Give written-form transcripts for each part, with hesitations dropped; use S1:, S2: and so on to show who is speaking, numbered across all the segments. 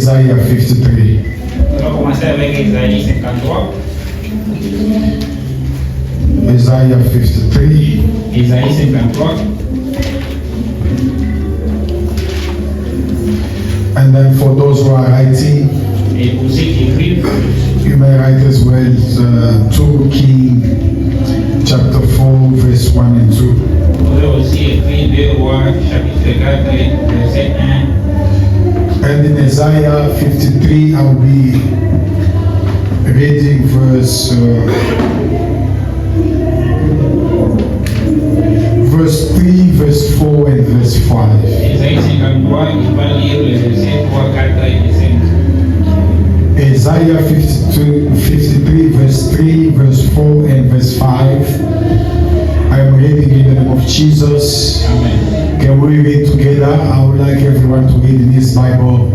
S1: Isaiah 53.
S2: On va commencer avec Isaïe 53.
S1: Isaiah 53.
S2: Isaïe 53.
S1: And then for those who are writing,
S2: Et pour ceux qui écrivent,
S1: you may write as well 2 Kings chapter 4 verse 1 and 2.
S2: vous pouvez aussi écrire 2 Rois chapitre 4 verset 1.
S1: And in Isaiah 53 I'll be reading verse 3, verse 4 and verse 5.
S2: Isaïe 53, il va lire les versets 3, 4 et 5.
S1: Isaiah 53 verse 3, verse 4 and verse 5. I am reading in the name of Jesus.
S2: Amen.
S1: Can we read together? I would like everyone to read in his Bible.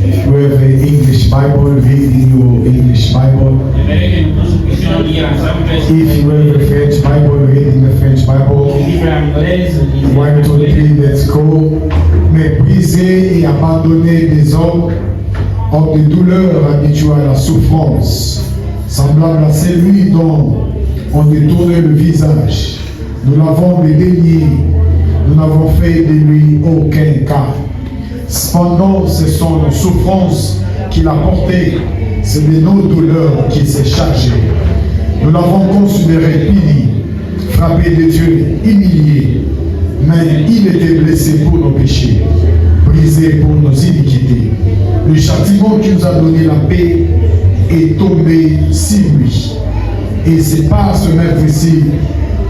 S1: If you have an English Bible, read in your English Bible.
S2: J'aimerais que nous tous puissions lire ensemble.
S1: If you have a French Bible, read in the French Bible.
S2: Livre anglaise, lisez
S1: 1, 2, 3, let's go. Mais briser et abandonner des hommes, hommes de douleur habitués à la souffrance, semblable à celui dont on détournait le visage. Nous l'avons dédaigné, nous n'avons fait de lui aucun cas. Cependant, ce sont nos souffrances qu'il a portées, c'est de nos douleurs qu'il s'est chargé. Nous l'avons considéré puni, frappé de Dieu, humilié, mais il était blessé pour nos péchés, brisé pour nos iniquités. Le châtiment qui nous a donné la paix est tombé sur lui. Et c'est par ce maître-ci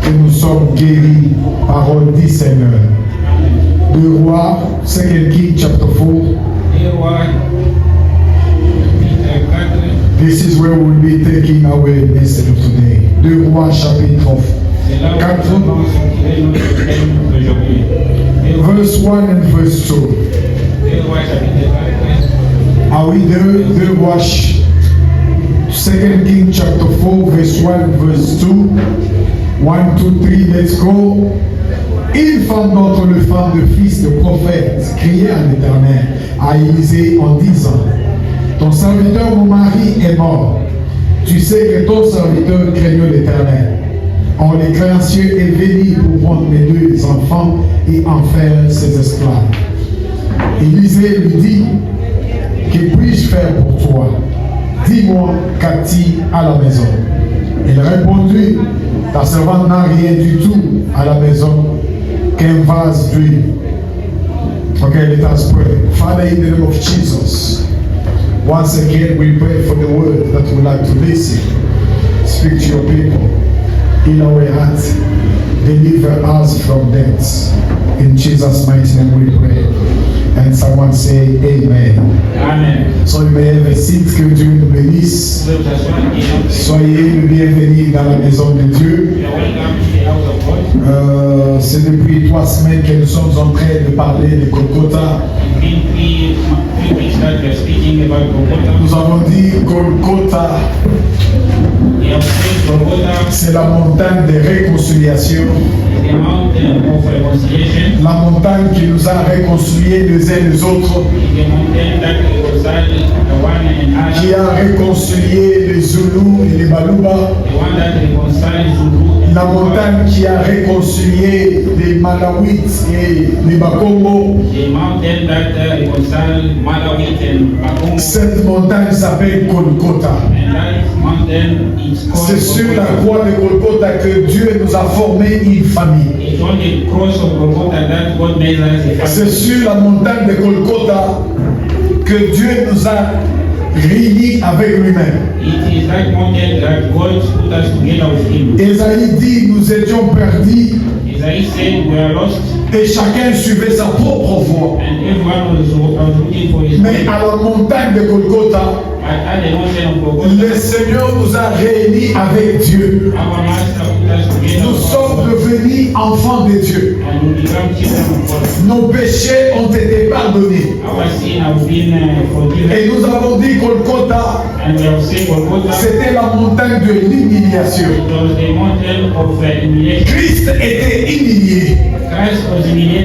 S1: que nous sommes guéris, parole du Seigneur. 2 Rois, 2 Kings chapter 4.
S2: 2 Rois chapitre 4.
S1: This is where we'll be taking our message of today. 2 Rois chapitre
S2: C'est là où
S1: 4.
S2: nous allons tirer notre thème d'aujourd'hui. 2
S1: Verse 1 and verse 2.
S2: Rois chapitre 4.
S1: Are we there? 2 Rois 2 Kings chapter 4 verse 1 verse 2. 1, 2, 3, let's go. Une femme d'entre les femmes de fils de prophète criait à l'Éternel, à Élisée en disant, ton serviteur, mon mari, est mort. Tu sais que ton serviteur craignait l'Éternel. Or, les créanciers est venu pour prendre mes 2 enfants et en faire ses esclaves. Élisée lui dit, que puis-je faire pour toi? Dis-moi, qu'a-t-il à la maison? Il répondit, ta servante n'a rien du tout à la maison qu'un vase d'huile. Okay, let us pray. Father, in the name of Jesus, once again we pray for the word that we like to listen. Speak to your people in our hearts. Deliver us from death. In Jesus' mighty name we pray. And someone say Amen.
S2: Amen.
S1: So you may have a seat, que Dieu nous bénisse.
S2: Vous pouvez vous asseoir et
S1: Soyez le bienvenu dans la maison de Dieu.
S2: you're welcome to the house of God.
S1: C'est depuis 3 semaines que nous sommes en train de parler de Golgotha.
S2: It's been 3 weeks that we are speaking about Golgotha.
S1: Nous avons dit Golgotha,
S2: We have said Golgotha
S1: c'est la montagne de réconciliation,
S2: is the mountain of reconciliation.
S1: la montagne qui nous a réconciliés les uns les autres,
S2: It's the mountain that reconciles the one and
S1: qui
S2: another.
S1: a réconcilié les Zoulous et les Baluba,
S2: The one that reconciles Zulu.
S1: la montagne qui a réconcilié les Malawites et les Bakongo.
S2: The mountain that reconciles Malawit and Bakongo.
S1: Cette montagne s'appelle Golgotha.
S2: And that mountain is called
S1: C'est sur la
S2: Golgotha.
S1: croix de Golgotha que Dieu nous a formé une famille.
S2: It's on the cross of Golgotha that God made us a
S1: C'est
S2: family.
S1: sur la montagne de Golgotha que Dieu nous a réunis avec lui-même.
S2: It is that mountain that God put us together with Him.
S1: Esaïe dit, nous étions perdus
S2: Isaiah said we are lost
S1: et chacun suivait sa propre voie.
S2: and everyone was looking for his
S1: Mais
S2: way.
S1: à la montagne de Golgotha, Le Seigneur nous a réunis avec Dieu. Nous sommes devenus enfants de Dieu. Nos péchés ont été pardonnés. Et nous avons dit Golgotha, c'était la montagne de l'humiliation. Christ était humilié.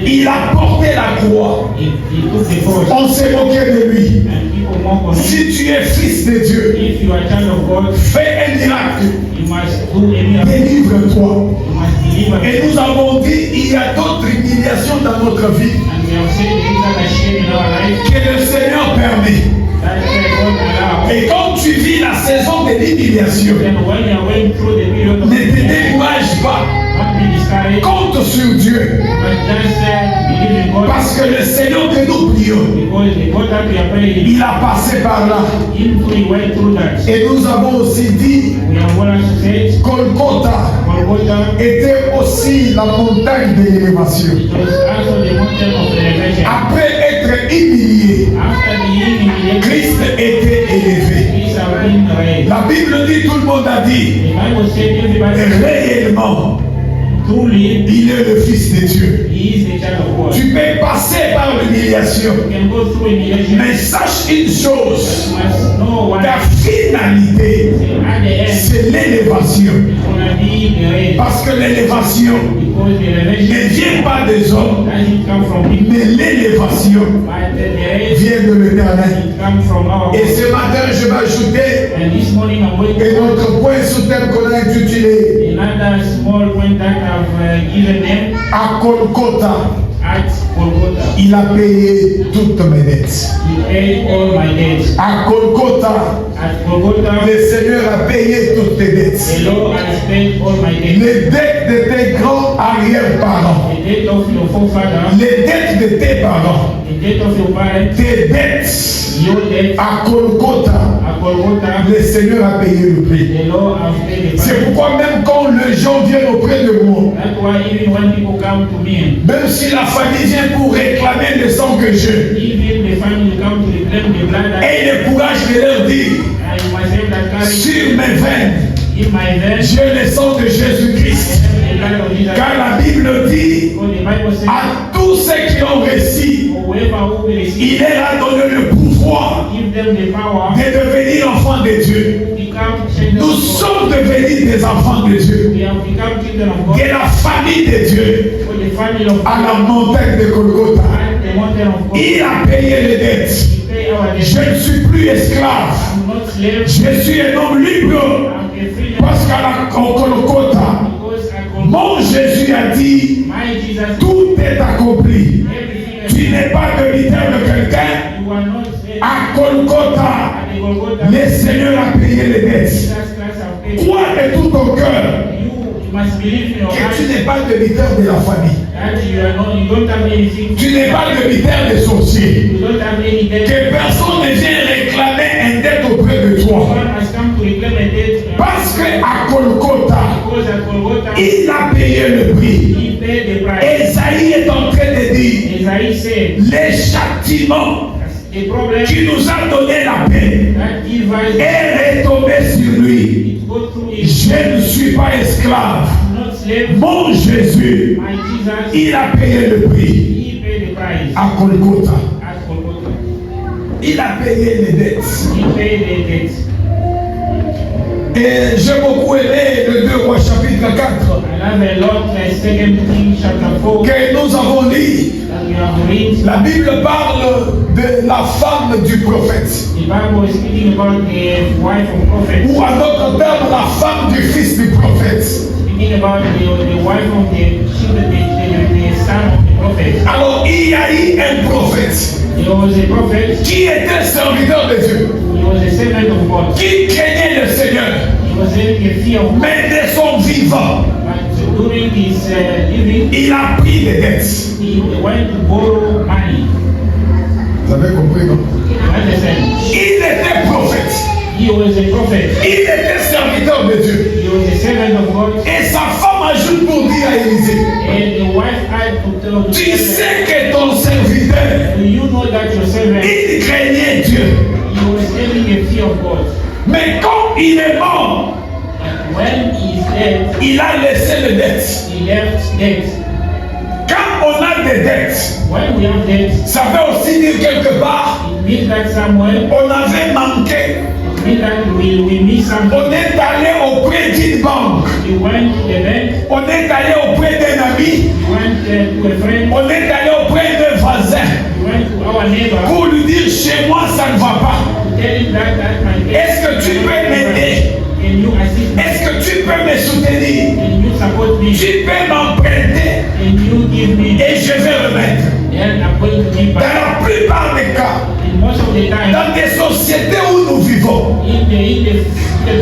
S1: Il a porté la croix. On s'est moqué de lui. Si tu es fils de Dieu, fais un miracle. Délivre-toi. Et nous avons dit, il y a d'autres humiliations dans notre vie que le Seigneur permet. Et quand tu vis la saison de l'humiliation, ne te décourage pas. Compte sur Dieu. Parce que le Seigneur que nous prions, il a passé par là. Et nous avons aussi dit Golgotha était aussi la montagne de l'élévation. Après être humilié, Christ était élevé. La Bible dit, tout le monde a dit, réellement, il est le Fils de Dieu. Tu peux passer par l'humiliation, mais sache une chose, ta finalité, c'est l'élévation. Parce que l'élévation ne vient pas des hommes, mais l'élévation vient de l'Éternel. Et ce matin, je vais ajouter, et notre point sous thème qu'on a intitulé à Golgotha, il a payé toutes mes dettes. À Golgotha, le Seigneur a payé toutes tes dettes. Les dettes de tes grands arrière-parents, les dettes de tes parents, tes dettes à Golgotha, le Seigneur a payé le prix. C'est pourquoi même quand les gens viennent auprès de moi, même si la famille vient pour réclamer le sang que j'ai, et le courage de leur dire, sur mes veines, j'ai le sang de Jésus-Christ. Car la Bible dit à tous ceux qui ont réussi, il leur a donné le pouvoir de devenir enfants de Dieu. Nous sommes devenus des enfants de Dieu, de la famille de Dieu, à la montagne de Golgotha. Il a payé les dettes. Je ne suis plus esclave. Je suis un homme libre. Parce qu'à la Golgotha, mon Jésus a dit, tout est accompli. Tu n'es pas debiteur de quelqu'un. À Golgotha, le Seigneur a payé les dettes. Crois de tout ton cœur que tu n'es pas debiteur de la famille. Tu n'es pas debiteur des sorciers. Que personne ne vient réclamer une dette auprès de toi. Parce qu'à Golgotha, il a payé le prix. Esaïe est en train de dire, les châtiments qui nous a donné la paix est retombé sur lui. Je ne suis pas esclave. Mon Jésus, il a payé le prix à Golgotha. Il a payé les dettes. Et j'ai beaucoup aimé le 2 Rois chapitre 4 que nous avons lu. La Bible parle de la femme du prophète. Ou à d'autres termes, la femme du fils du prophète. Alors il y a eu un prophète qui était serviteur de Dieu, qui craignait le Seigneur, mais de son vivant, il a pris des dettes. Vous avez compris, non? Il était prophète. Il était serviteur de Dieu. Et sa femme ajoute pour dire à Élisée, tu sais que ton serviteur, il craignait Dieu.
S2: having a fear of God.
S1: Mais quand il est mort,
S2: But when he is dead,
S1: il a laissé les dettes.
S2: he left debt.
S1: Quand on a des dettes,
S2: When we have debt,
S1: ça veut aussi dire quelque part,
S2: it means that somewhere,
S1: on avait manqué.
S2: it means that we miss something.
S1: On est allé auprès d'une banque.
S2: We went to the bank,
S1: On est allé auprès d'un ami.
S2: we went to a friend,
S1: On est allé auprès d'un voisin
S2: we went to our neighbor,
S1: pour lui dire chez moi ça ne va pas.
S2: tell him that my debt.
S1: Est-ce que tu peux m'aider?
S2: Can you assist me?
S1: Est-ce que tu peux me soutenir?
S2: Can you support me?
S1: Tu peux m'emprunter
S2: Can you give me?
S1: et je vais remettre.
S2: Then I'm going to give
S1: Dans
S2: back.
S1: la plupart des cas,
S2: In most of the time,
S1: dans des sociétés où nous vivons,
S2: in the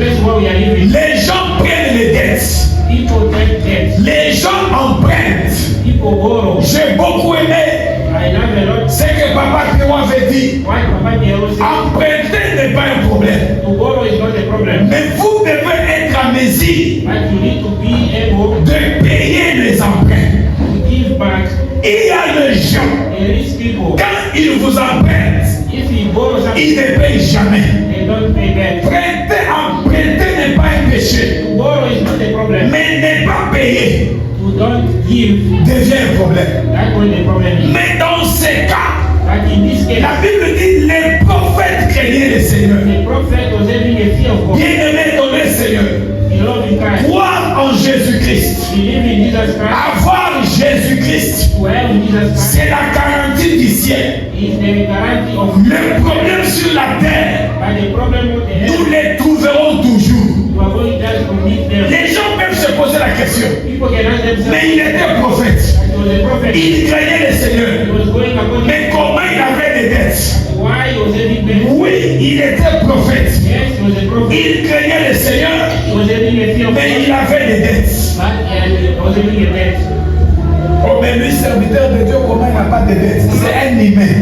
S2: place where we are living,
S1: les gens prennent les dettes.
S2: people take debt,
S1: Les gens empruntent.
S2: people borrow.
S1: J'ai beaucoup aimé
S2: I love a lot.
S1: ce que Papa Théo avait dit.
S2: Why Papa Diego said
S1: Emprunter n'est pas un problème.
S2: to borrow is not a problem,
S1: Mais vous devez être à mesure
S2: but you need to be able
S1: de payer les emprunts.
S2: to give back.
S1: Il y a des gens,
S2: There is people,
S1: quand ils vous empruntent,
S2: if you borrow something,
S1: ils ne payent jamais.
S2: they don't pay back.
S1: Emprunter n'est pas un péché.
S2: To borrow is not a problem.
S1: Mais ne pas payer
S2: To don't give,
S1: devient un problème.
S2: that's what the problem is.
S1: Mais dans ces cas,
S2: But in this case,
S1: la Bible dit les prophètes craignaient le Seigneur.
S2: the prophet was having a fear of God.
S1: Bien-aimé dans le Seigneur,
S2: He loved in Christ.
S1: croire en Jésus-Christ,
S2: Believe in Jesus Christ.
S1: avoir Jésus-Christ,
S2: To have Jesus Christ
S1: c'est la garantie du ciel.
S2: is the guarantee of.
S1: Le problème sur la terre,
S2: But the problem with the
S1: nous
S2: earth,
S1: les trouverons toujours.
S2: you are going just to meet them.
S1: Les gens peuvent se poser la question,
S2: People can ask themselves,
S1: mais il était prophète,
S2: he was a prophet.
S1: il craignait le
S2: He
S1: Seigneur,
S2: was going according
S1: mais comment il avait des dettes?
S2: why he was having debt.
S1: Oui, il était prophète,
S2: Yes, he was a prophet.
S1: il craignait le Seigneur,
S2: He was having a fear of
S1: mais il
S2: God.
S1: avait des dettes.
S2: But he was having a debt.
S1: Oh, mais lui, serviteur de Dieu, comment il n'a pas de dettes? C'est un humain.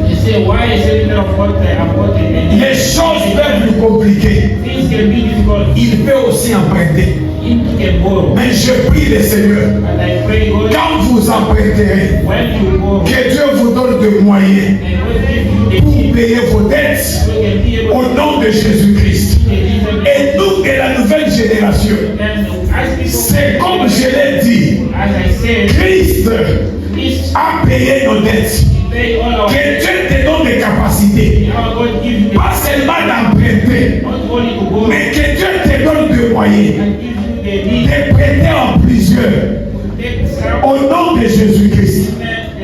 S2: They say, why is servitor of God about it?
S1: Les choses peuvent lui compliquer.
S2: Things can be difficult.
S1: Il peut aussi emprunter.
S2: He can borrow.
S1: Mais je prie le Seigneur,
S2: And I pray God,
S1: quand vous emprunterez,
S2: when you borrow,
S1: que Dieu vous donne des moyens
S2: and God give you the
S1: pour
S2: key,
S1: payer vos dettes
S2: you can be able
S1: au
S2: to
S1: nom de Jésus-Christ.
S2: and
S1: Et nous et la nouvelle génération,
S2: as people,
S1: c'est comme je l'ai dit,
S2: as I said,
S1: Christ
S2: is
S1: a payé nos dettes.
S2: pay all our
S1: Que Dieu te donne des capacités,
S2: how God give you the
S1: pas seulement d'emprunter,
S2: not only to borrow,
S1: mais que Dieu te donne des moyens
S2: and give you the need
S1: de prêter en plusieurs
S2: to take some.
S1: au nom de Jésus-Christ.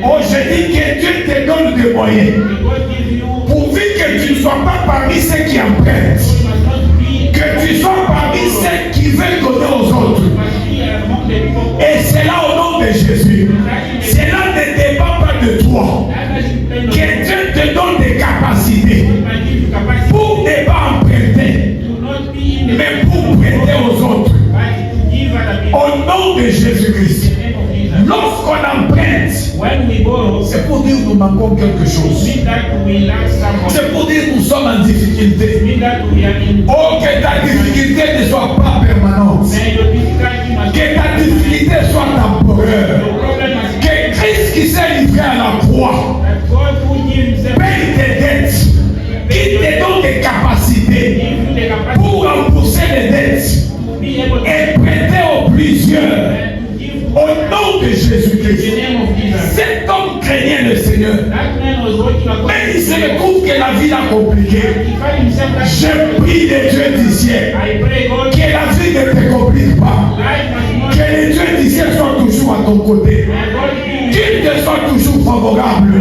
S1: Oh, je dis que Dieu te donne des moyens,
S2: God give you,
S1: pourvu que tu ne sois pas parmi ceux qui empruntent,
S2: you must not be,
S1: que tu sois parmi ceux qui veulent donner aux autres.
S2: you must be among the people.
S1: Et c'est là au nom de Jésus. Cela ne dépend pas de toi.
S2: That doesn't depend on
S1: Que
S2: you.
S1: Dieu te donne des capacités
S2: God must give you capacity
S1: pour ne pas emprunter,
S2: to not be in the
S1: mais pour prêter aux autres.
S2: but to give other people.
S1: Au nom de Jésus-Christ.
S2: In the name of Jesus.
S1: Lorsqu'on emprunte,
S2: When we borrow,
S1: c'est pour dire nous manquons quelque chose.
S2: mean that we lack someone.
S1: C'est pour dire nous sommes en difficulté.
S2: Mean that we are in.
S1: Oh, que ta difficulté ne soit pas permanente.
S2: May your difficulty must
S1: Que ta difficulté soit temporaire.
S2: your problem must
S1: Que Christ qui s'est livré à la croix
S2: that God who give himself
S1: paye tes dettes, qui te donne des capacités
S2: give you the capacity
S1: pour rembourser les dettes
S2: to be able to
S1: et prêter aux plusieurs
S2: and to give
S1: au nom de
S2: in the
S1: Jésus-Christ.
S2: name of Jesus.
S1: Cet homme craignait le Seigneur,
S2: That man was working according
S1: mais il se
S2: to
S1: retrouve que la vie l'a compliqué.
S2: He find himself that
S1: Je prie le Dieu du ciel
S2: I pray God,
S1: que la vie ne te complique pas,
S2: life must not
S1: que le Dieu du ciel soit toujours à ton côté,
S2: and God be
S1: qu'il te soit toujours favorable.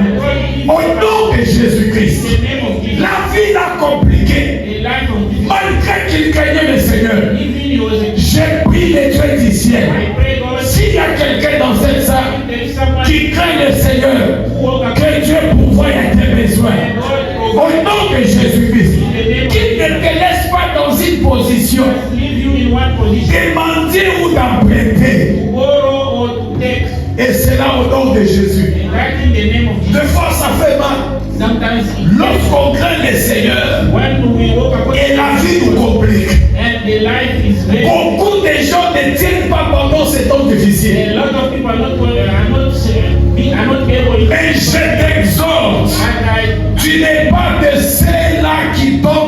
S1: Au nom de Jésus-Christ,
S2: in the name of Jesus.
S1: la vie l'a compliqué.
S2: The life of Jesus.
S1: Malgré qu'il craignait le Seigneur,
S2: Even he was a
S1: j'ai pris le Dieu du ciel.
S2: I pray God,
S1: S'il y a quelqu'un dans cette salle
S2: there is someone
S1: qui craint le Seigneur,
S2: who walk according
S1: que Dieu pourvoie à tes besoins.
S2: to God,
S1: Au nom de Jésus-Christ,
S2: in the name of
S1: qu'il ne te laisse pas dans une position
S2: leave you in one position
S1: de mentir ou d'emprunter.
S2: to borrow or to take.
S1: Et c'est là au nom de Jésus.
S2: And that in the name of
S1: De
S2: Jesus.
S1: fois, ça fait mal.
S2: Sometimes
S1: Lorsqu'on craint le Seigneur
S2: when we walk according
S1: et la vie nous complique.
S2: and the life is very
S1: Beaucoup de gens ne tiennent pas pendant ces temps difficiles.
S2: a lot of people are not able
S1: Mais je t'exhorte,
S2: and I
S1: tu n'es pas de ceux-là qui tombent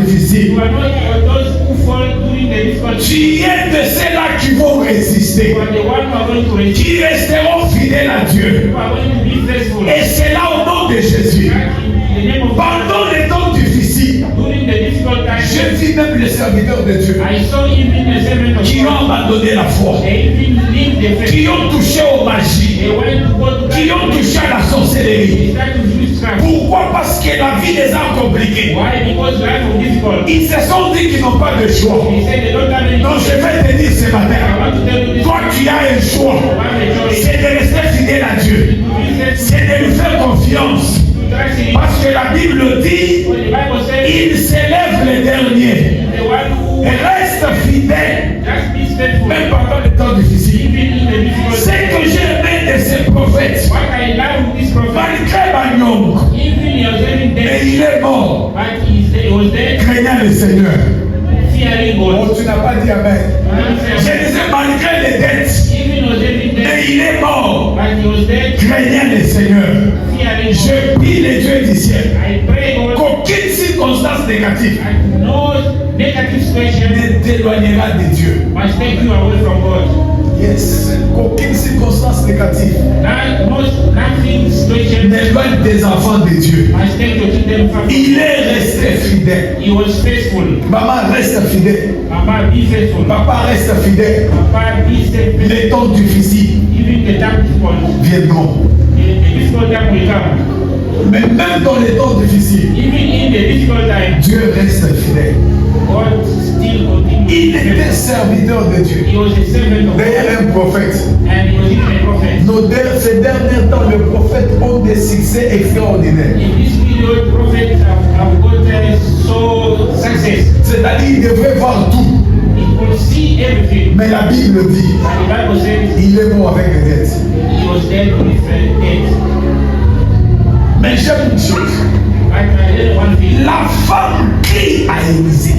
S1: difficiles.
S2: You are not those who fall during the difficult
S1: Tu es de ceux-là qui vont résister,
S2: You are the one who are going to resist.
S1: qui resteront fidèles à Dieu.
S2: You are going to be faithful.
S1: Et c'est là au nom de Jésus.
S2: In the name of
S1: Pendant les temps difficiles,
S2: during the difficult times,
S1: je vis même les serviteurs de Dieu
S2: I saw even the servant of
S1: qui ont
S2: God.
S1: abandonné la foi,
S2: They even leave the faith.
S1: qui ont touché aux magies,
S2: They went to go to
S1: qui ont
S2: God.
S1: touché à la sorcellerie.
S2: They start to use craft.
S1: Pourquoi? Parce que la vie les a compliqués.
S2: Why? Because life is difficult.
S1: Ils se sont dit qu'ils n'ont pas de choix.
S2: They say they don't have any
S1: Donc je vais te dire ce
S2: I
S1: matin,
S2: want to tell you this.
S1: toi tu as un choix,
S2: You have a choice.
S1: c'est de rester fidèle à Dieu,
S2: To be faithful,
S1: c'est de lui faire confiance.
S2: to trust in Him.
S1: Parce que la Bible dit,
S2: When the Bible says,
S1: il s'élève les derniers.
S2: the one who
S1: Reste fidèle,
S2: just be faithful,
S1: même pendant les temps difficiles.
S2: even in the difficult
S1: Ce que j'ai aimé de ces prophètes,
S2: What I love with this prophet,
S1: malgré Bagnon,
S2: even he was having
S1: mais
S2: death,
S1: il est mort,
S2: but he was dead,
S1: craignant le Seigneur.
S2: fearing
S1: Oh,
S2: God.
S1: tu n'as pas dit Amen. Je disais malgré les dettes,
S2: Even he was having
S1: mais
S2: death,
S1: il est mort,
S2: but he was dead,
S1: craignant le Seigneur.
S2: fearing God.
S1: Je prie les dieux du ciel
S2: I pray God
S1: qu'aucune circonstance négative
S2: that no negative situation
S1: ne t'éloignera de Dieu.
S2: must take you away from God.
S1: Yes. Qu'aucune circonstance négative
S2: Nothing situation
S1: n'éloigne des enfants de Dieu.
S2: must take your children from
S1: Il est resté fidèle.
S2: He was faithful.
S1: Maman reste fidèle.
S2: Papa, be faithful.
S1: Papa reste fidèle.
S2: Papa, be faithful.
S1: Les temps difficiles
S2: Even the time difficult,
S1: viendront.
S2: the difficult time will come.
S1: Mais même dans les temps difficiles,
S2: Even in the difficult time,
S1: Dieu reste fidèle.
S2: God still continues.
S1: Il était serviteur de Dieu.
S2: He was a servant of God,
S1: D'ailleurs, un prophète.
S2: and he was even a prophet.
S1: Ces derniers temps, les prophètes ont des succès extraordinaires.
S2: In this period, prophets have gotten so success.
S1: C'est-à-dire, ils devraient voir tout.
S2: He could see everything.
S1: Mais la Bible dit,
S2: And the Bible says
S1: il est mort avec les dettes.
S2: he was dead with death.
S1: Mais j'aime une chose.
S2: But I didn't want to.
S1: La femme crie à Élisée.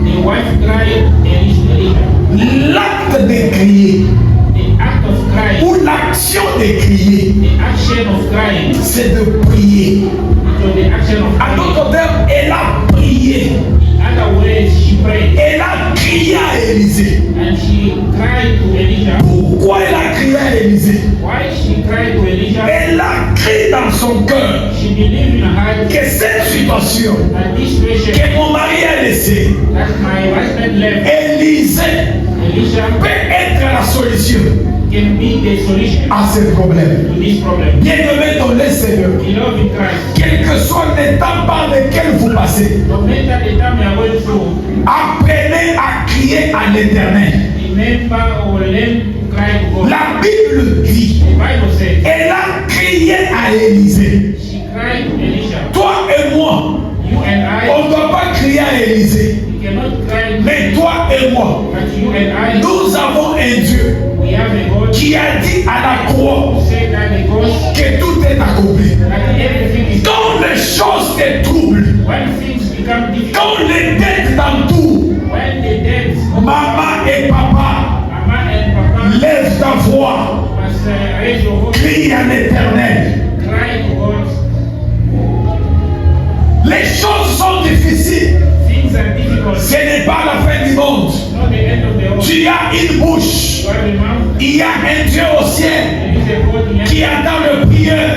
S2: The wife cried, Elisha.
S1: L'acte de crier
S2: The act of crying,
S1: ou l'action de crier,
S2: the action of crying,
S1: c'est de prier.
S2: so the action of
S1: En
S2: crying.
S1: d'autres termes, elle a prié.
S2: In other words, she prayed
S1: Elle a crié à Élisée.
S2: and she cried to Elisha.
S1: Pourquoi elle a crié à Élisée?
S2: Why she cried to Elisha?
S1: Elle a crié dans son cœur
S2: She believed in her heart
S1: que cette situation
S2: that this situation
S1: que mon mari a laissée,
S2: that my husband left,
S1: Élisée,
S2: Elisha,
S1: peut être la solution
S2: can be the solution
S1: à ce problème.
S2: to this problem.
S1: Bien-aimé dans le Seigneur,
S2: Beloved in Christ,
S1: quel que soit l'état par lequel vous passez,
S2: no matter the time you are going through,
S1: apprenez à crier à l'Éternel.
S2: remember or learn to cry to God.
S1: La Bible dit,
S2: The Bible says
S1: elle a crié à Élisée.
S2: she cried to Elisha.
S1: Toi et moi,
S2: You and
S1: on
S2: I,
S1: ne doit pas crier à Élisée.
S2: we cannot cry,
S1: Mais toi et moi,
S2: but you and I,
S1: nous avons un Dieu
S2: we have a God
S1: qui a dit à la croix
S2: who said that the God,
S1: que tout est accompli.
S2: that everything is
S1: Quand les choses te troublent,
S2: when things become difficult,
S1: quand les dettes t'entourent,
S2: when the debts,
S1: maman et papa,
S2: Mama and Papa
S1: lève ta voix,
S2: must raise your voice,
S1: crie à l'Éternel.
S2: cry to God.
S1: Les choses sont difficiles.
S2: Things are difficult.
S1: Ce n'est pas la fin du monde.
S2: It's not the end of the world.
S1: Tu as une bouche.
S2: You have a mouth.
S1: Il y a un Dieu au ciel
S2: There is a God in
S1: qui
S2: heaven.
S1: attend le prieur.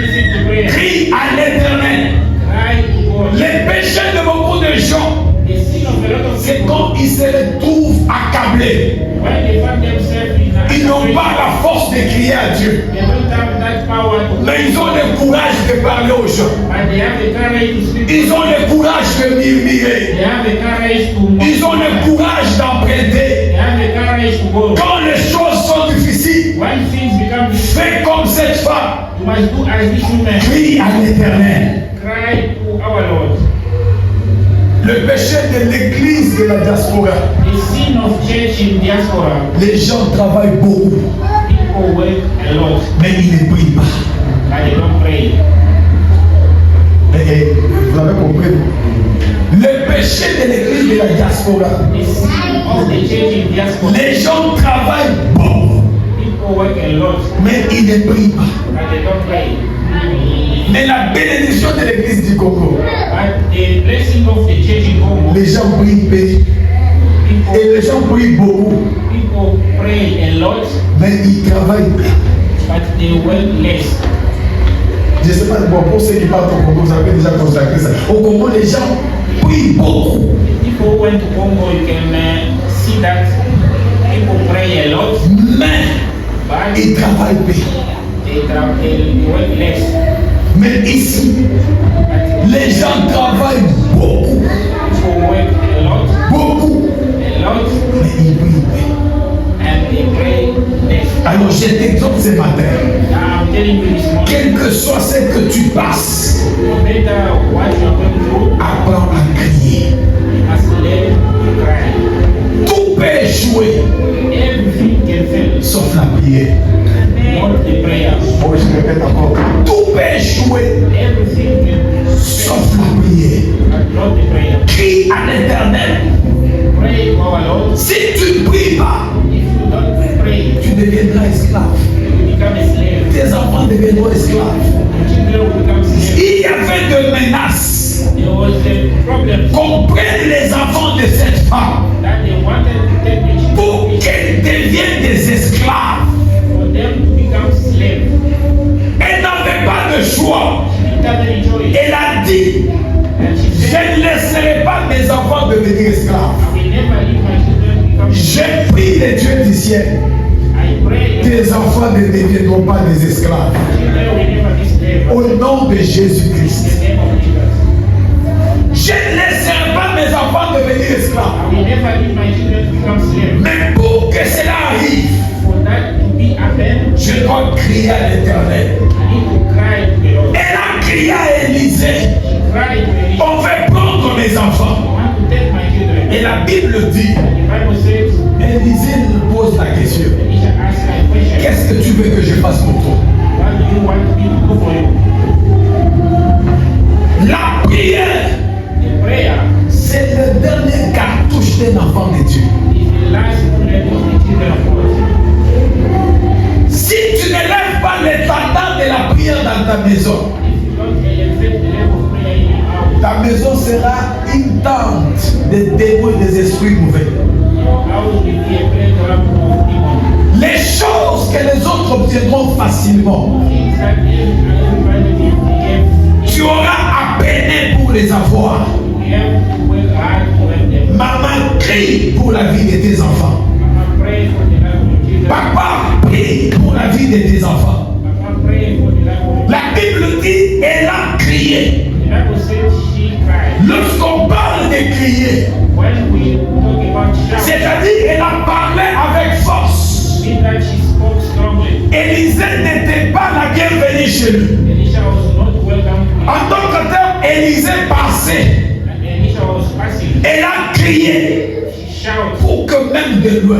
S2: Listen to prayer.
S1: Crie à l'Éternel.
S2: Cry to God.
S1: Les péchés de beaucoup de gens,
S2: The sin of a lot of
S1: c'est
S2: people,
S1: quand ils se retrouvent accablés.
S2: when they find themselves in a
S1: Ils n'ont pas la force de crier à Dieu.
S2: they don't have that power to,
S1: Mais ils ont le courage de parler aux gens.
S2: but they have the courage to speak.
S1: Ils ont le courage de murmurer.
S2: They have the courage to
S1: Ils ont le courage d'emprunter.
S2: They have the courage to go.
S1: Quand les choses sont difficiles,
S2: When things become difficult,
S1: fais comme cette femme.
S2: you must do as this woman.
S1: Crie à l'Éternel.
S2: Cry to our Lord.
S1: Le péché de l'église de la diaspora.
S2: The sin of church in diaspora.
S1: Les gens travaillent beaucoup,
S2: People work a lot,
S1: mais ils ne prient pas.
S2: but they don't pray.
S1: Vous avez compris? Le péché de l'église de la diaspora.
S2: The sin of the church in diaspora.
S1: Les gens travaillent beaucoup,
S2: People work a lot,
S1: mais ils ne prient pas.
S2: but they don't pray.
S1: Mais la bénédiction de l'église du Congo,
S2: But the blessing of the church in Congo,
S1: les gens prient peu. Et
S2: people,
S1: les gens prient beaucoup,
S2: people pray a lot,
S1: mais ils travaillent peu.
S2: but they work less.
S1: Je ne sais pas, bon, pour ceux qui partent au Congo, vous avez déjà consacré ça. Au Congo, les gens prient beaucoup.
S2: People who went to Congo, you can see that people pray a lot,
S1: Mais
S2: but
S1: ils travaillent peu.
S2: they work less.
S1: Mais ici,
S2: But
S1: les gens travaillent beaucoup.
S2: people work a lot,
S1: Mais ils prient peu.
S2: and they pray less.
S1: Alors, je t'exhorte ce matin.
S2: Now I'm telling you this morning,
S1: Quel que soit ce que tu passes,
S2: no matter what you are going through,
S1: apprends à crier.
S2: you must learn to cry.
S1: Tout peut échouer,
S2: Everything can fail,
S1: sauf la prière.
S2: not the prayer.
S1: Oh, je répète encore. Tout peut échouer,
S2: Everything can
S1: sauf
S2: fail,
S1: la prière.
S2: but not the prayer.
S1: Crie à l'Éternel.
S2: Pray to our Lord.
S1: Si tu ne pries pas,
S2: If you don't pray,
S1: tu deviendras esclave.
S2: you become a slave.
S1: Tes enfants deviendront esclaves.
S2: Your children will become slaves.
S1: Il y avait de menaces
S2: There was a problem
S1: qu'on prenne les enfants de cette femme
S2: that they wanted to take the
S1: pour
S2: children
S1: qu'elles deviennent des esclaves.
S2: for them to become slaves.
S1: Elle n'avait pas de choix.
S2: She didn't have any choice.
S1: Elle a dit,
S2: And she
S1: je
S2: said,
S1: ne laisserai pas mes enfants devenir esclaves.
S2: I will never leave my children to become slaves.
S1: J'ai pris les dieux du ciel.
S2: I pray that
S1: Tes enfants ne deviendront pas des esclaves.
S2: children will never be slaves.
S1: Au nom de
S2: In
S1: Jésus-Christ.
S2: the name of Jesus.
S1: Je ne laisserai pas mes enfants devenir esclaves.
S2: I will never leave my children to become slaves.
S1: Mais pour que cela arrive,
S2: For that to be happen,
S1: je dois crier à l'Éternel.
S2: I need to cry to the Lord.
S1: Elle a crié à Élisée.
S2: She cried to Elisha,
S1: On veut prendre mes
S2: I
S1: enfants.
S2: want to take my children.
S1: Et la Bible dit,
S2: The Bible says,
S1: Élisée nous pose la question.
S2: Elisha asked her a question.
S1: Qu'est-ce que tu veux que je fasse pour toi?
S2: What do you want me to do for you?
S1: La prière,
S2: The prayer
S1: c'est le dernier cartouche d'un enfant de Dieu.
S2: is the last bullet of the children of God.
S1: Si tu ne lèves pas l'étendard de la prière dans ta maison,
S2: If you don't elevate the level of prayer in your house,
S1: ta maison sera une tente de démons et des esprits mauvais.
S2: your house will be a playground of demons.
S1: Les choses que les autres obtiendront facilement,
S2: Things that everybody will be
S1: tu auras à peiner pour les avoir.
S2: we have to work hard to have them.
S1: Maman, crie pour la vie de tes enfants.
S2: Mama, pray for the life of your children.
S1: Papa, prie pour la vie de tes enfants.
S2: Mama, pray for the life of your
S1: La Bible dit, elle a crié.
S2: The Bible says she cried.
S1: Lorsqu'on parle de crier,
S2: When we talk about shout,
S1: c'est-à-dire elle a parlé avec force.
S2: mean that she spoke strongly.
S1: Élisée n'était pas la bienvenue chez lui.
S2: Elisha was not welcome to
S1: En tant que tel, Élisée passait.
S2: and Elisha was passing.
S1: Elle a crié
S2: She shouted,
S1: pour que même de loin,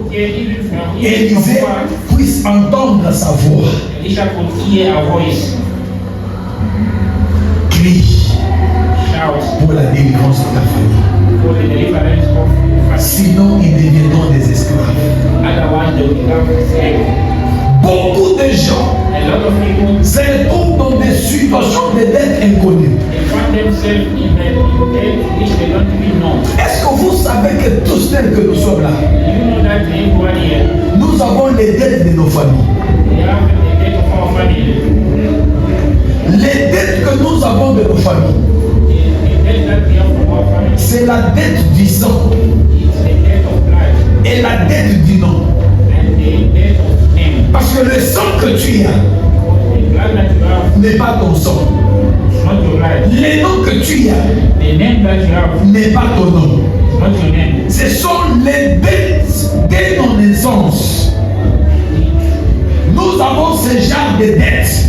S2: okay, even from
S1: Élisée
S2: far,
S1: puisse entendre sa voix.
S2: Elisha could hear a voice.
S1: Crie
S2: Shout
S1: pour la délivrance de ta famille.
S2: for the deliverance of your family.
S1: Sinon, ils deviendront des esclaves.
S2: Otherwise, they will become slaves.
S1: Beaucoup de gens
S2: A lot of people,
S1: se retrouvent dans des situations de dette inconnues.
S2: they find themselves in a debt which they don't even know.
S1: Est-ce que vous savez que tous tels que nous sommes là,
S2: You know that everyone here,
S1: nous avons les dettes de nos familles.
S2: they have the debt of our family.
S1: Les dettes que nous avons de nos familles,
S2: The debt that we have from our family,
S1: c'est la dette du sang
S2: it's the debt of blood
S1: et la dette du nom.
S2: and the debt of name.
S1: Parce que le sang que tu as
S2: The blood that you have
S1: n'est pas ton sang.
S2: is not your blood.
S1: Les noms que tu as
S2: The name that you have
S1: n'est pas ton nom.
S2: is not your name.
S1: Ce sont les dettes de nos naissances. Nous avons ce genre de dettes.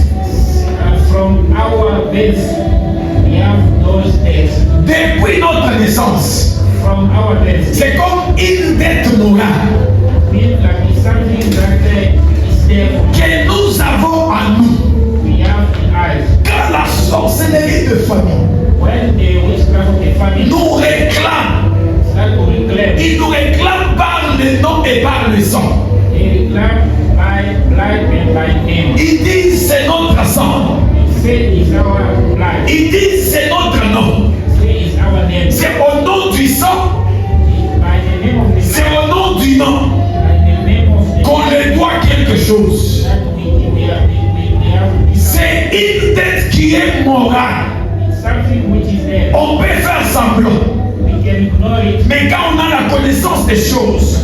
S2: From our birth, we have those debts.
S1: Depuis notre naissance,
S2: From our birth,
S1: c'est comme une dette morale
S2: means like it's something that is there for
S1: que nous avons en nous.
S2: we have in us.
S1: Quand la sorcellerie de famille
S2: When the witchcraft of the family
S1: nous réclame,
S2: start to reclaim,
S1: il nous réclame par le nom et par le sang.
S2: they reclaim by blood and by name.
S1: Ils disent c'est notre sang.
S2: They
S1: Il dit c'est notre nom. C'est au nom du sang. C'est au nom du nom qu'on lui doit quelque chose. C'est une dette qui est morale. On peut faire semblant. Mais quand on a la connaissance des choses,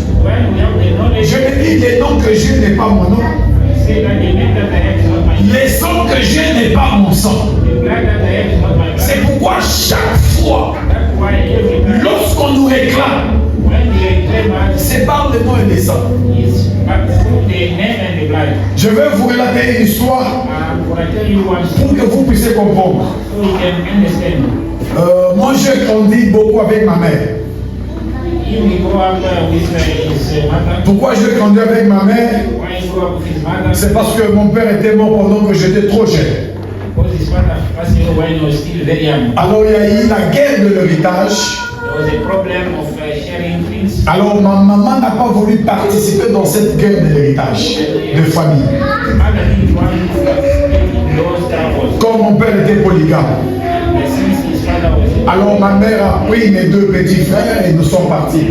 S1: je me dis les noms que j'ai n'est pas mon nom. Les sangs que j'ai n'est pas mon sang. C'est pourquoi chaque fois, lorsqu'on nous réclame, c'est par le nom et les sangs. Je vais vous relater une histoire pour que vous puissiez comprendre. Moi, j'ai grandi beaucoup avec ma mère. Pourquoi j'ai grandi avec ma mère? C'est parce que mon père était mort pendant que j'étais trop jeune. Alors il y a eu la guerre de l'héritage. Alors ma maman n'a pas voulu participer dans cette guerre de l'héritage de famille. Comme mon père était polygame. Alors ma mère a pris mes deux petits frères et nous sommes partis.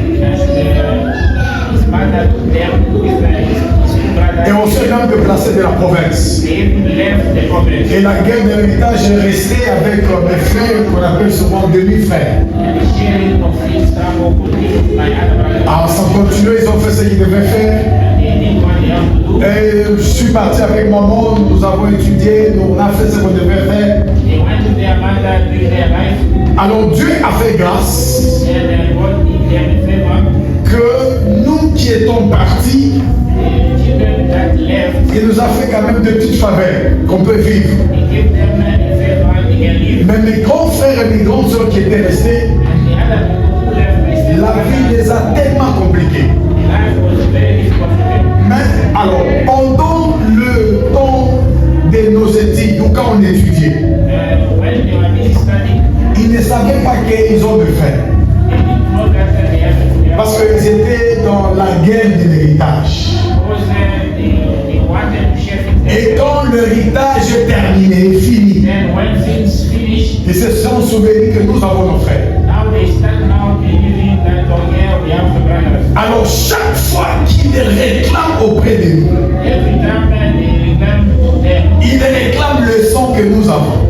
S1: Et on s'est même déplacé de la province. Et la guerre de l'héritage est restée avec mes frères qu'on appelle souvent demi-frères. Alors sans continuer, ils ont fait ce qu'ils devaient faire. Et je suis parti avec maman, nous avons étudié, on a fait ce qu'on devait faire. Alors Dieu a fait grâce que nous qui étions partis, il nous a fait quand même de petites faveurs qu'on peut vivre. Mais mes grands frères et mes grandes soeurs qui étaient restés, la vie les a tellement compliqués. Mais alors, pendant le temps de nos études, ou quand on étudiait, ils ne savaient pas qu'ils ont de faire. Parce qu'ils étaient dans la guerre de l'héritage. Et quand l'héritage est terminé, fini, ils se sont souvenus que nous avons nos frères. Alors chaque fois qu'ils réclament auprès de nous, ils réclament le sang que nous avons.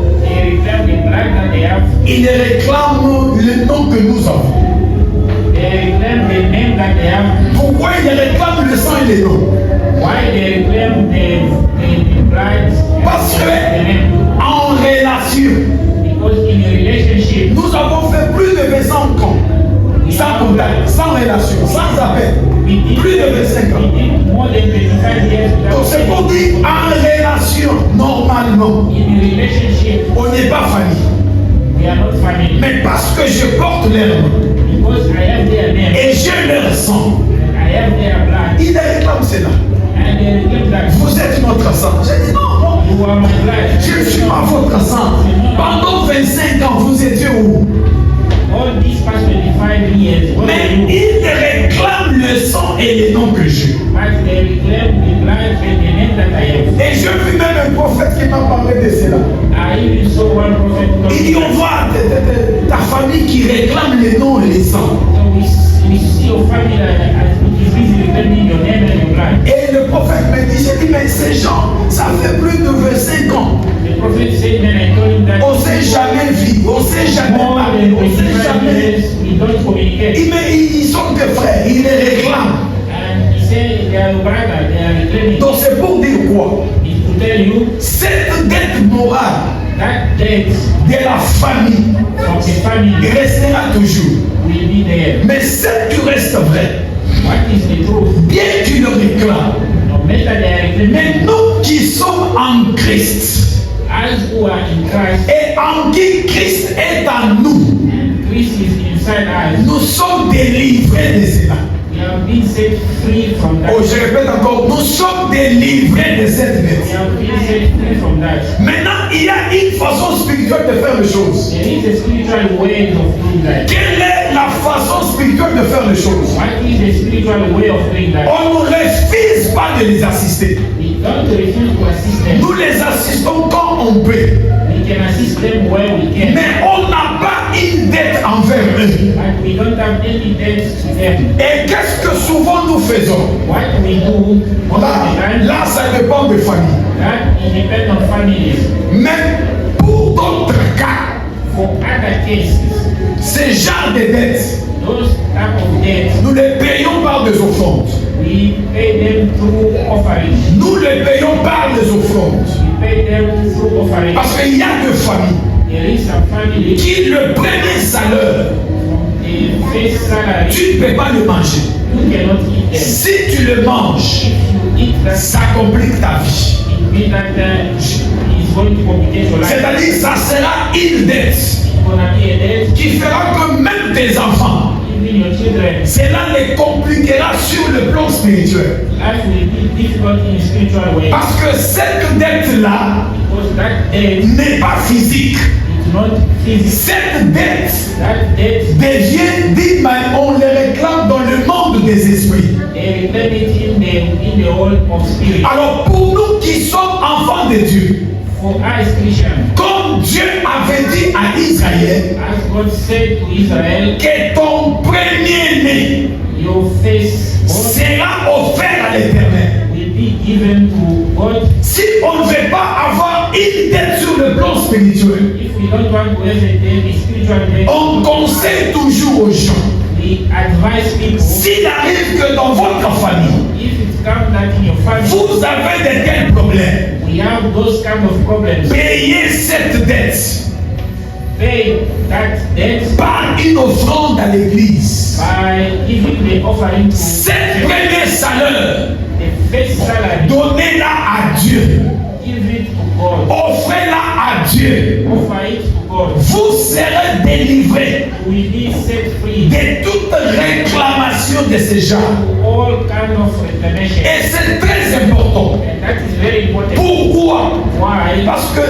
S1: Ils réclament le nom que nous avons. Pourquoi ils réclament le sang et les noms? Parce que en relation, nous avons fait plus de 25 ans sans contact, sans relation, sans appel. Plus de 25 ans. Donc c'est pour dire en relation, normalement, on n'est pas famille. Mais parce que je porte leur nom et je leur sang, ils réclament cela. Vous êtes notre sang. J'ai dit non, je ne suis pas votre sang. Pendant 25 ans, vous étiez où? Mais ils réclament le sang et les noms que j'ai. Et je vis même un prophète qui m'a parlé de cela. Il dit on voit ta famille qui réclame les noms et les sangs. Et le prophète me dit, j'ai dit, mais ces gens, ça fait plus de 25 ans. On ne s'est jamais vu, on ne s'est jamais parlé, on ne s'est jamais. Ils sont des frères, ils les réclament. Donc c'est pour dire quoi? Cette dette morale de la famille restera toujours. Mais celle qui reste vraie, bien tu le réclames, mais nous qui sommes en Christ, et en qui Christ est en nous, nous sommes délivrés de cela. Oh, je répète encore, nous sommes délivrés de cette dette. Maintenant, il y a une façon spirituelle de faire les choses. Quelle est la façon spirituelle de faire les choses? On ne refuse pas de les assister.
S2: don't refuse to assist them.
S1: Nous les assistons quand on peut.
S2: We can assist them where we can.
S1: Mais on n'a pas une dette envers eux.
S2: But we don't have any debt to them.
S1: Et qu'est-ce que souvent nous faisons?
S2: What we do most of the time,
S1: Là, ça dépend des familles.
S2: that it depends on families.
S1: Mais pour d'autres cas,
S2: For other cases,
S1: ces genres de dettes,
S2: those type of debts,
S1: nous les payons par des offrandes.
S2: we pay them through offerings.
S1: Nous les payons par des offrandes.
S2: We pay them through offerings.
S1: Parce qu'il y a des familles
S2: There is some family,
S1: qui le premier salaire,
S2: the first salary,
S1: tu ne peux pas le manger.
S2: you cannot eat them.
S1: Si tu le manges,
S2: If you eat that,
S1: ça complique ta vie.
S2: it means that it's going to complicate your life.
S1: C'est-à-dire ça sera une dette
S2: It's gonna be a debt.
S1: qui fera que même tes enfants,
S2: Even your children,
S1: cela les compliquera sur le plan spirituel.
S2: life will be difficult in a spiritual way.
S1: Parce que cette dette-là
S2: Because that debt
S1: n'est pas physique.
S2: is not physical.
S1: Cette dette
S2: That debt,
S1: devient, dit, mais on les réclame dans le monde des esprits.
S2: they reclaim it in the world of spirit.
S1: Alors pour nous qui sommes enfants de Dieu,
S2: For us Christians,
S1: comme Dieu avait dit à Israël,
S2: as God said to Israel,
S1: que ton premier-né
S2: your firstborn
S1: sera offert à l'Éternel.
S2: will be given to God.
S1: Si on ne veut pas avoir une dette sur le plan spirituel,
S2: If we don't want to have a spiritual debt,
S1: on conseille toujours aux gens,
S2: we advise people,
S1: s'il arrive que dans votre famille,
S2: if it comes that in your family,
S1: vous avez de tels problèmes,
S2: we have those kind of problems,
S1: payez cette dette
S2: pay that debt
S1: par une offrande à l'église.
S2: by giving the offering to
S1: Cette première salaire,
S2: the first salary,
S1: donnez-la à Dieu.
S2: give it to God,
S1: Offrez-la à Dieu.
S2: offer it to God.
S1: Vous serez délivrés
S2: You will be set free
S1: de toute réclamation de ce genre.
S2: to all kind of reclamation.
S1: Et c'est très important.
S2: And that is very important.
S1: Pourquoi?
S2: Why?
S1: Parce que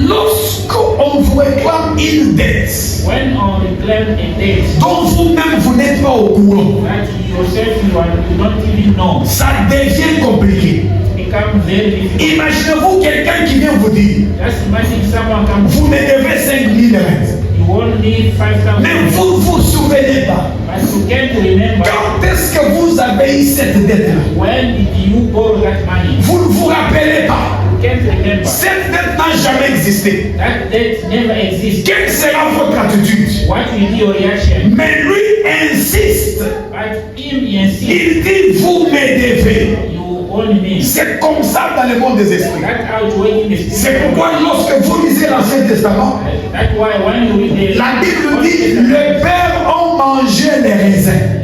S1: lorsqu'on vous réclame une dette
S2: When on reclaim a debt
S1: dont vous-même vous n'êtes pas au courant,
S2: that yourself you don't even know,
S1: ça devient compliqué.
S2: become very difficult.
S1: Imaginez-vous quelqu'un qui vient vous dire,
S2: Just imagine someone comes,
S1: vous me devez 5 000 rentes.
S2: you only 5,000,
S1: Mais vous ne vous souvenez pas.
S2: but you can't remember
S1: Quand est-ce que vous avez eu cette dette-là?
S2: when did you borrow that money.
S1: Vous ne vous rappelez pas.
S2: You can't remember.
S1: Cette dette n'a jamais existé.
S2: That debt never existed.
S1: Quelle sera votre attitude?
S2: What will be your reaction?
S1: Mais lui insiste.
S2: But him insists,
S1: Il dit, vous me devez.
S2: you own me.
S1: C'est comme ça dans le monde des esprits.
S2: That's how it's working the
S1: C'est
S2: spirit.
S1: pourquoi lorsque vous lisez l'Ancien Testament,
S2: That's why when you read the
S1: la Bible dit, les pères ont mangé les raisins.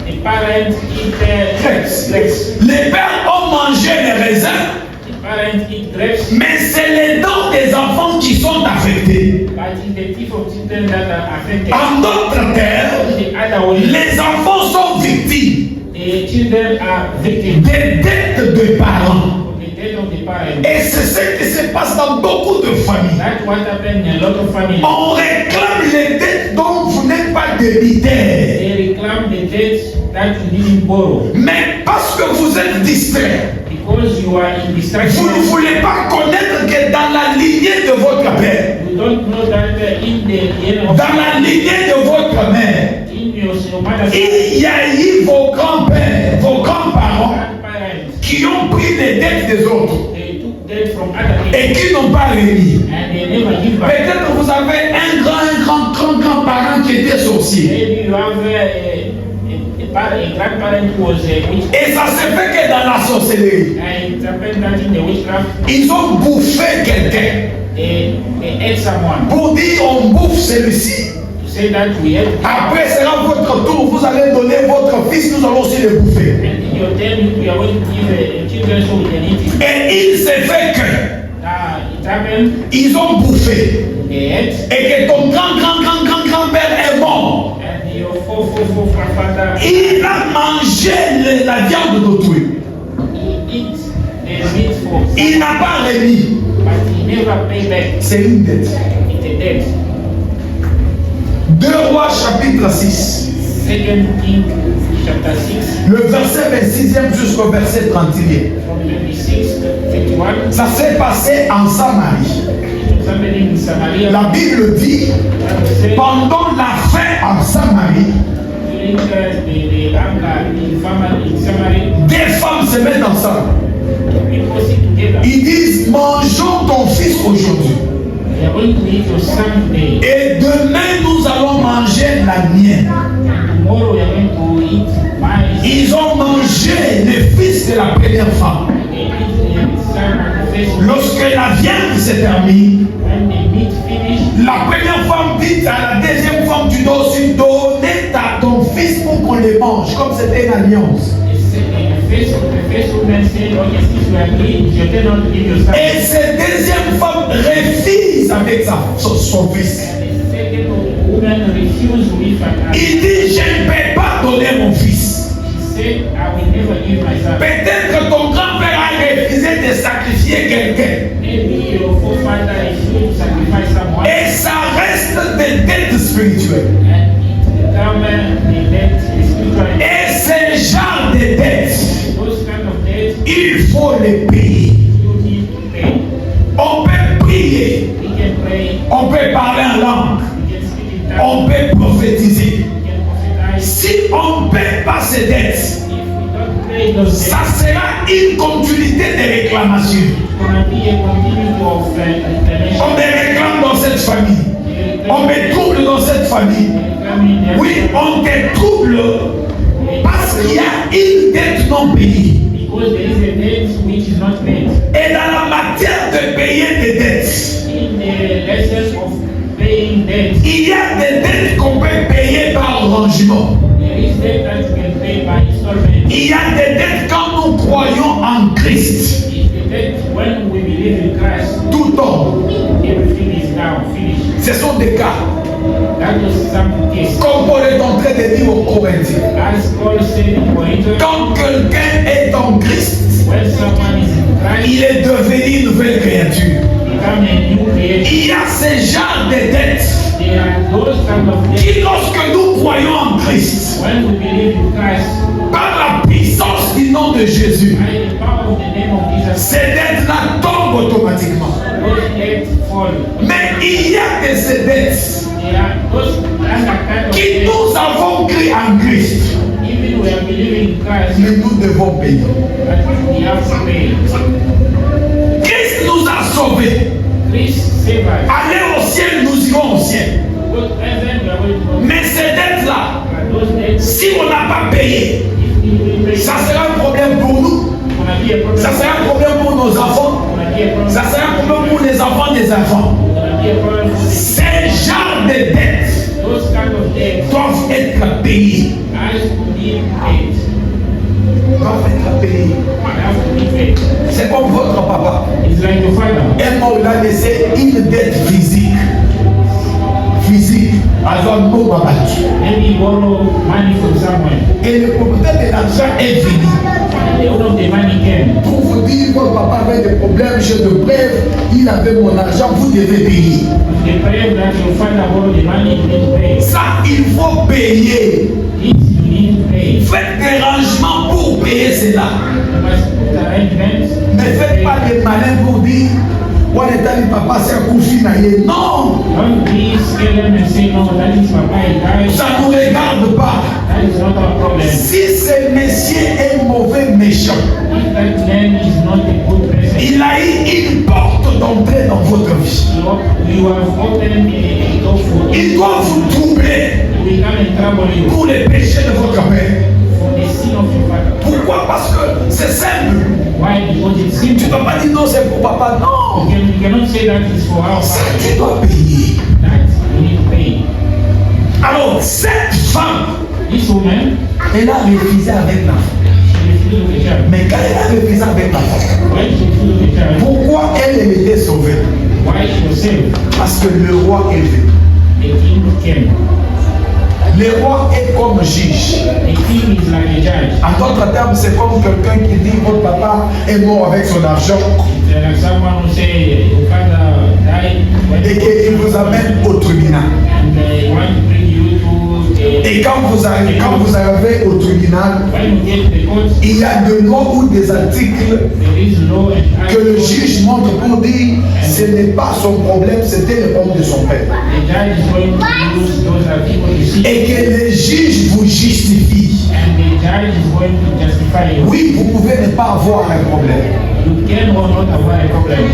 S2: the parents eat grapes.
S1: Les pères ont mangé les raisins,
S2: The parents eat grapes,
S1: mais c'est les dents des enfants qui sont affectés.
S2: but it's the teeth of children that are affected.
S1: En d'autres termes,
S2: The other way,
S1: les enfants sont victimes
S2: the children are victims
S1: des dettes de parents.
S2: of the death of the parents.
S1: Et c'est ce qui se passe dans beaucoup de familles.
S2: That's what happened in a lot of families.
S1: On réclame les dettes dont vous n'êtes pas débitaire.
S2: They reclaim the debts that you didn't borrow
S1: Mais parce que vous êtes distrait,
S2: because you are in distraction.
S1: vous ne voulez pas connaître que dans la lignée de votre père,
S2: You don't know that in the end of
S1: dans la lignée de votre mère,
S2: in your mother's
S1: il y a eu vos grands-pères, vos grands-parents
S2: grandparents,
S1: qui ont pris les dettes des autres
S2: they took debt from other people
S1: et qui n'ont pas remis.
S2: and they never give back.
S1: Peut-être que vous avez un grand-parent qui était sorcier.
S2: Maybe you have a grandparent who was a witch,
S1: Et ça se fait que dans la sorcellerie,
S2: and it happened that in the witchcraft
S1: ils ont bouffé quelqu'un
S2: they ate someone
S1: pour dire on bouffe celui-ci.
S2: to say that we had,
S1: Après sera votre tour, vous allez donner votre fils, nous allons aussi le bouffer.
S2: and in your turn we are going to give children so we can eat it.
S1: Et il s'est fait que
S2: It happened,
S1: ils ont bouffé
S2: they ate,
S1: et que ton grand-père est mort.
S2: and your forefather
S1: Il a mangé la viande d'autrui.
S2: he eat the meat for,
S1: Il n'a pas remis.
S2: but he never paid back.
S1: C'est une dette.
S2: It's a debt.
S1: 2 Rois chapitre 6.
S2: 2 Kings chapter 6.
S1: Le verset 26e jusqu'au verset 31.
S2: From 26 to 31.
S1: Ça s'est passé en Samarie.
S2: It was happening in Samaria.
S1: La Bible dit, pendant la faim en Samarie,
S2: During the hunger in Samaria,
S1: des femmes se mettent ensemble.
S2: people sit together.
S1: Ils disent, mangeons ton fils aujourd'hui.
S2: They are going to eat your son today.
S1: Et demain, nous allons manger la mienne.
S2: And tomorrow we are going to eat mine.
S1: Ils ont mangé le fils de la première femme.
S2: They eat the son of the first.
S1: Lorsque la viande se termine,
S2: When the meat finished,
S1: la première femme dit à la deuxième femme, tu dois aussi donner ton fils pour qu'on le mange, comme c'était une alliance.
S2: the first woman said, okay, since we agree, je t'ai not give your son.
S1: Et cette deuxième femme refuse avec son fils.
S2: The second woman refused with her.
S1: Il dit, je ne peux pas donner mon fils.
S2: She said, I will never give my son.
S1: Peut-être que ton grand-père a refusé de sacrifier quelqu'un.
S2: Maybe your forefather refused to sacrifice someone.
S1: Et ça reste des dettes spirituelles.
S2: And it become the debt, the spiritual debt.
S1: Et ce genre de dettes,
S2: Those kind of debts,
S1: il faut les payer.
S2: you need to pay.
S1: On peut prier,
S2: We can pray,
S1: on peut parler en langue,
S2: we can speak in tongues,
S1: on peut prophétiser.
S2: we can prophesy.
S1: Si on ne paie pas ces dettes,
S2: If we don't pay those
S1: ça
S2: debts,
S1: sera une continuité de réclamation.
S2: it's going to be a continuity of reclamation.
S1: On me réclame dans cette famille. On me trouble dans cette famille. Oui, on te trouble parce qu'il y a une dette non payée.
S2: Because there is a debt which is not paid.
S1: Et dans la matière de payer des dettes,
S2: In the lesson of paying debt,
S1: il y a des dettes qu'on peut payer par rangement.
S2: there is debt that you can pay by installment.
S1: Il y a des dettes quand nous croyons en Christ.
S2: It's the debt when we believe in Christ,
S1: Tout tombe.
S2: everything is now finished.
S1: Ce sont des cas.
S2: That was some case.
S1: Comme Paul est en train de dire aux Corinthiens.
S2: As Paul said in Corinth,
S1: Quand quelqu'un est en Christ,
S2: when someone is in Christ,
S1: il est devenu une nouvelle créature.
S2: become a new creation.
S1: Il y a ce genre de dettes
S2: There are those kind of debts.
S1: qui, lorsque nous croyons en Christ,
S2: When we believe in Christ,
S1: par la puissance du nom de Jésus,
S2: by the power of the name of Jesus,
S1: ces dettes-là tombent automatiquement.
S2: those debts fall.
S1: Mais il y a de ces dettes
S2: There are those other kind of
S1: qui
S2: debts.
S1: nous avons cru en Christ,
S2: Even we are believing in Christ,
S1: mais nous devons payer.
S2: but we have to pay.
S1: Christ nous a sauvés.
S2: Christ save us.
S1: Aller au ciel, nous irons au ciel.
S2: Go to heaven, we are going to go.
S1: Mais ces dettes-là,
S2: But those debts,
S1: si on n'a pas payé,
S2: if we pay,
S1: ça sera un problème pour nous,
S2: gonna be a problem.
S1: ça sera un problème pour nos enfants,
S2: Gonna be a problem.
S1: ça sera un problème pour les enfants des enfants.
S2: Gonna be a problem for
S1: Ces genres de dettes
S2: those kind of debts
S1: doivent être payées.
S2: has to be paid.
S1: Doivent être payées.
S2: They have to be paid.
S1: C'est comme votre papa.
S2: It's like your father.
S1: Un mois, il a laissé une dette physique. Physique. Alors, nous, on va battre.
S2: Maybe you borrow money from somewhere.
S1: Et le propriétaire de l'argent est venu.
S2: And the owner of the money came.
S1: Pour vous dire, votre papa avait des problèmes, je de bref, il avait mon argent, vous devez payer.
S2: The prayer that your father borrowed the money, you need to pay.
S1: Ça, il faut payer.
S2: This you need to pay.
S1: Faites des rangements pour payer cela.
S2: You must put arrangements.
S1: Ne faites pas des malins pour dire, on est allé papa, c'est un coup finaillé. Non,
S2: Don't be scared and say, no, that is Papa, he died.
S1: ça ne nous regarde pas.
S2: That is not our problem.
S1: Si ce monsieur est mauvais, méchant,
S2: If that man is not a good person,
S1: il a eu une porte d'entrée dans votre vie.
S2: you have opened a door for
S1: Il
S2: him.
S1: doit vous troubler
S2: He will come and trouble you
S1: pour les péchés de votre père.
S2: for the sin of your father.
S1: Pourquoi? Parce que c'est simple.
S2: Why? Because it's
S1: Tu ne
S2: simple.
S1: peux pas dire non, c'est pour papa. Non,
S2: You cannot say that is for our
S1: ça
S2: father.
S1: tu dois payer.
S2: That you need to pay.
S1: Alors, cette femme,
S2: This woman,
S1: elle a refusé avec l'enfant.
S2: she refused the child.
S1: Mais quand elle a refusé avec l'enfant,
S2: When she refused the child,
S1: pourquoi elle était sauvée?
S2: why she was saved?
S1: Parce que le roi est venu.
S2: The king came.
S1: Le roi est comme juge.
S2: The king is like a judge.
S1: En d'autres termes, c'est comme quelqu'un qui dit votre papa est mort avec son argent
S2: There are someone who say your father died when
S1: et qu'il vous amène au tribunal.
S2: and they want to bring you to
S1: Et quand vous arrivez au tribunal, il y a de lois ou des articles que le juge montre pour dire ce n'est pas son problème, c'était le problème de son père. Et que le juge vous justifie. Oui, vous pouvez ne pas avoir un problème.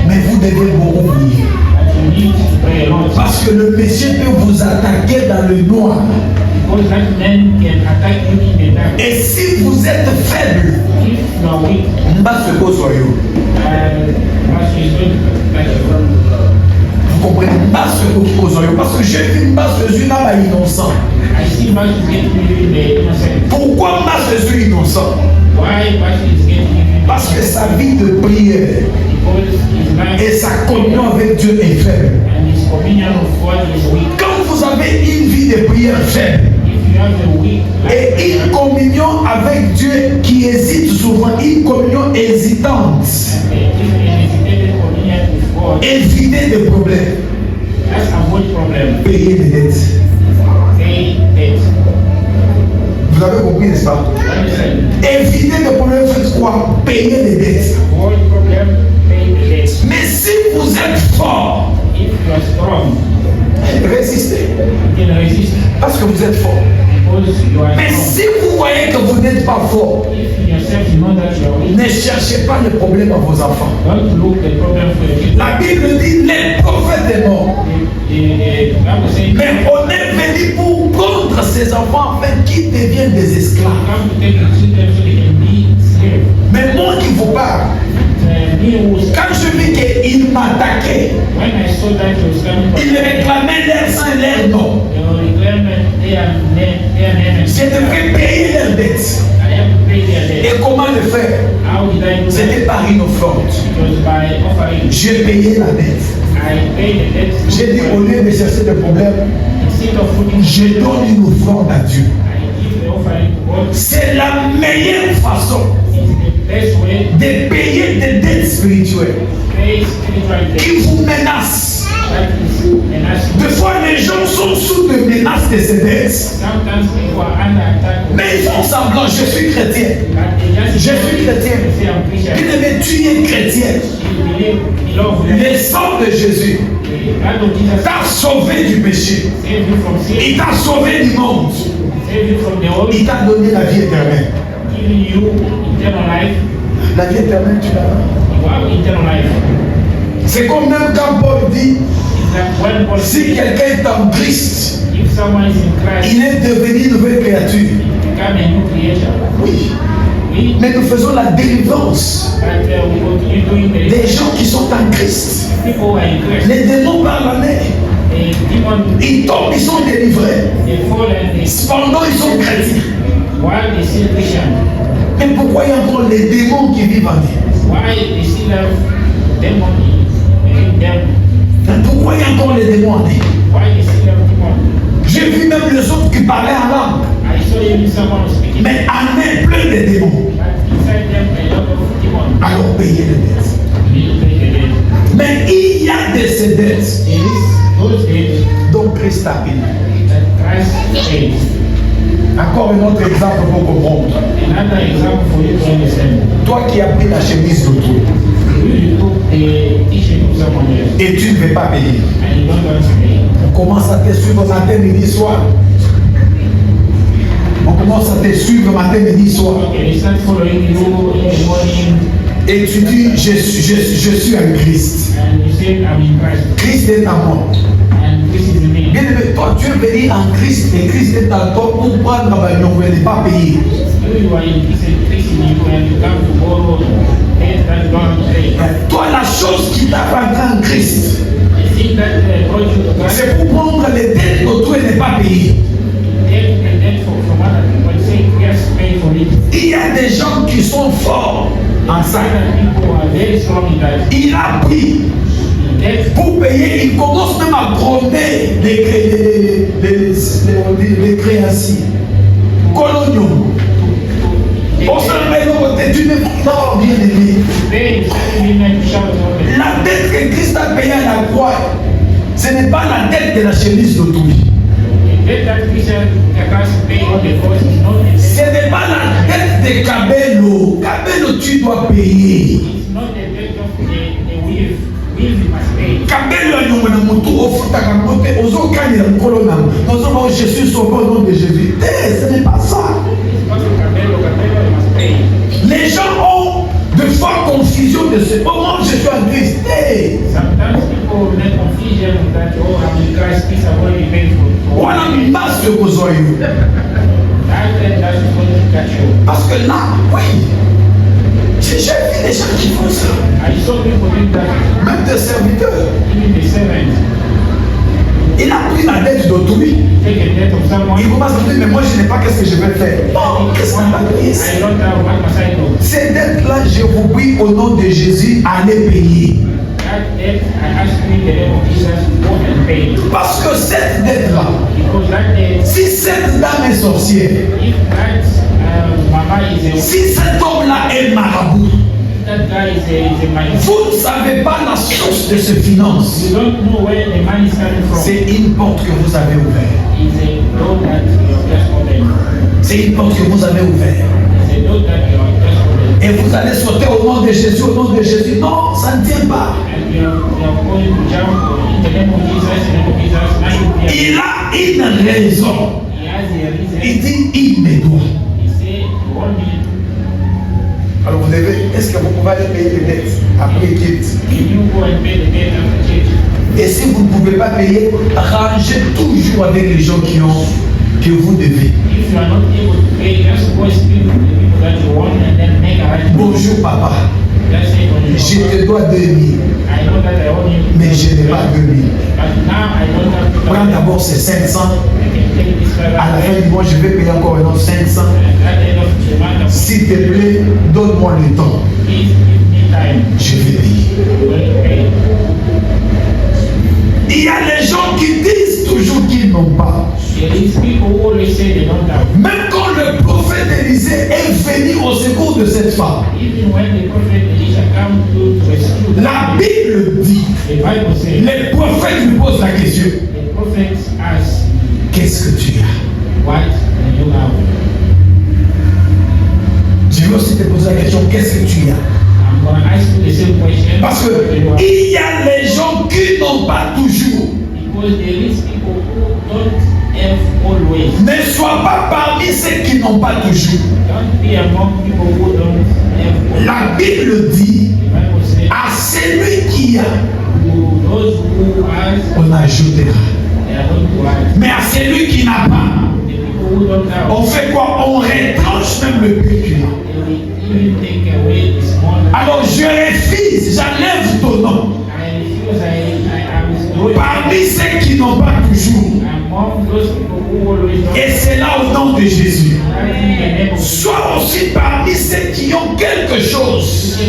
S1: Mais vous devez beaucoup prier. Parce que le monsieur peut vous attaquer dans le noir. Et si vous êtes faible, vous comprenez? Parce que j'ai vu Jésus là innocent. Pourquoi Jésus innocent? Parce que sa vie de prière et sa communion avec Dieu est faible. Quand vous avez une vie de prière faible et une communion avec Dieu qui hésite souvent, une communion hésitante, évitez des problèmes, payez des dettes. Vous avez compris, n'est-ce pas? Évitez des problèmes, faites quoi? Payez des dettes. Mais si vous êtes fort, résistez. Parce que vous êtes fort. Mais si vous voyez que vous n'êtes pas fort, ne cherchez pas le problème à vos enfants. La Bible dit les prophètes est mort. Mais on est venu pour prendre ces enfants afin qu'ils deviennent des esclaves. Mais moi qui vous parle, quand je vis qu'il m'attaquait, il réclamait leur sang et leur nom. Je devrais payer leurs dettes. Et comment le faire? C'était par une offrande. J'ai payé la dette. J'ai dit au lieu de chercher des problèmes, je donne une offrande à Dieu. C'est la meilleure façon de payer des dettes spirituelles qui vous menacent. Des fois, les gens sont sous des menaces de ces dettes. Mais ils font semblant, je suis chrétien. Je suis chrétien. Ils devaient tuer chrétien. Le sang de Jésus t'a sauvé du péché. Il t'a sauvé du monde. Il t'a donné la vie éternelle. La vie éternelle, tu l'as. C'est comme même quand Paul dit, si quelqu'un est en Christ, il est devenu une nouvelle créature. Oui. Mais nous faisons la délivrance des gens qui sont en Christ. Les démons parlent en eux. Ils tombent, ils sont délivrés. Cependant, ils sont chrétiens. Mais pourquoi il y a encore les démons qui vivent en eux? Pourquoi il y a encore les démons en eux? J'ai vu même les autres qui parlaient en langue. Mais en eux, plein de démons. Alors payez les dettes. Mais il y a de ces dettes dont Christ a payé. Encore un autre exemple pour comprendre. Toi qui as pris la chemise d'autrui et tu ne veux pas payer, on commence à te suivre matin, midi, soir. On commence à te suivre matin, midi, soir. Et tu dis, je suis en Christ. Christ est en moi. Bien aimé, toi tu es venu en Christ et Christ est en toi pour prendre ma vie, on ne veut pas payer. Toi, la chose qui t'a rentré en Christ, c'est pour prendre les dettes d'autrui et ne pas payer. Il y a des gens qui sont forts en ça. Il a pris pour payer, il commence même à gronder les créanciers. Coloniaux. On se met de côté, tu n'es pas bien aimé. La dette que Christ a payée à la croix, ce n'est pas la dette de la chemise d'autrui. Ce n'est pas la dette de Kabelo. Kabelo, tu dois payer. Kabelo, je suis sauvé au nom de Jésus. Ce n'est pas ça. Les gens ont de fortes confusions de ce moment. Je suis en Christ. Parce que là, oui, j'ai vu des gens qui font ça. Même des serviteurs. Il a pris la dette d'autrui. Il commence à dire, mais moi je n'ai pas, qu'est-ce que je vais faire? Oh, qu'est-ce qu'on va payer ça? Ces dettes-là, je vous prie au nom de Jésus, allez payer. Parce que cette dette-là, si cette dame est sorcière, si cet homme-là est marabout, vous ne savez pas la source de ces finances. C'est une porte que vous avez ouverte. C'est une porte que vous avez ouverte. Et vous allez sauter au nom de Jésus, au nom de Jésus. Non, ça ne tient pas. Il a une raison. Il dit, il me doit. Alors vous devez, est-ce que vous pouvez aller payer les dettes après quitte? Et si vous ne pouvez pas payer, rangez toujours avec les gens que vous devez. Bonjour papa, je te dois 2000, mais je n'ai pas 2000. Prends d'abord ces 500. À la fin du mois, je vais payer encore un autre 500. S'il te plaît, donne-moi le temps. Je vais payer. Il y a des gens qui disent toujours qu'ils n'ont pas. Même quand le prophète Élisée est venu au secours de cette femme, la Bible dit, les prophètes lui posent la question, qu'est-ce que tu as? Je vais aussi te poser la question, qu'est-ce que tu as? Parce qu'il y a les gens qui n'ont pas toujours. Ne sois pas parmi ceux qui n'ont pas toujours. La Bible dit, à celui qui a, on ajoutera. Mais à celui qui n'a pas, on fait quoi? On retranche même le pécule. Alors je refuse, j'enlève ton nom. Parmi ceux qui n'ont pas toujours. Et c'est là au nom de Jésus. Sois aussi parmi ceux qui ont quelque chose.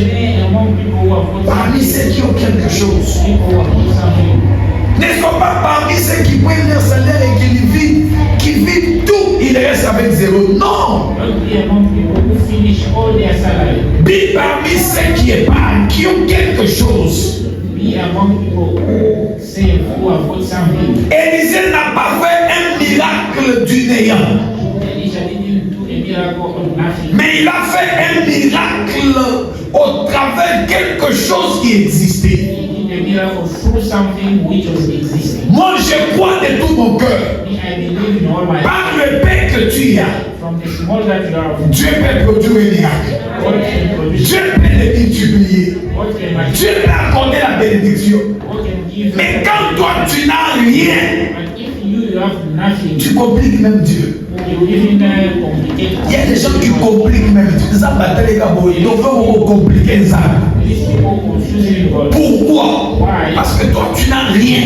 S1: Parmi ceux qui ont quelque chose. Ne sois pas parmi ceux qui prennent leur salaire et qui vivent tout, ils restent avec zéro. Non! Be parmi ceux qui épargnent, qui ont quelque chose. Élisée n'a pas fait un miracle du néant. Mais il a fait un miracle au travers de quelque chose qui existait. Moi je crois de tout mon cœur. Par le pain que tu as, Dieu peut produire un miracle. Dieu peut le multiplier. Dieu peut accorder la bénédiction. Mais quand toi tu n'as rien, tu compliques même Dieu. Il y a des gens qui compliquent même Dieu. Donc compliquer ça. Pourquoi? Parce que toi tu n'as rien.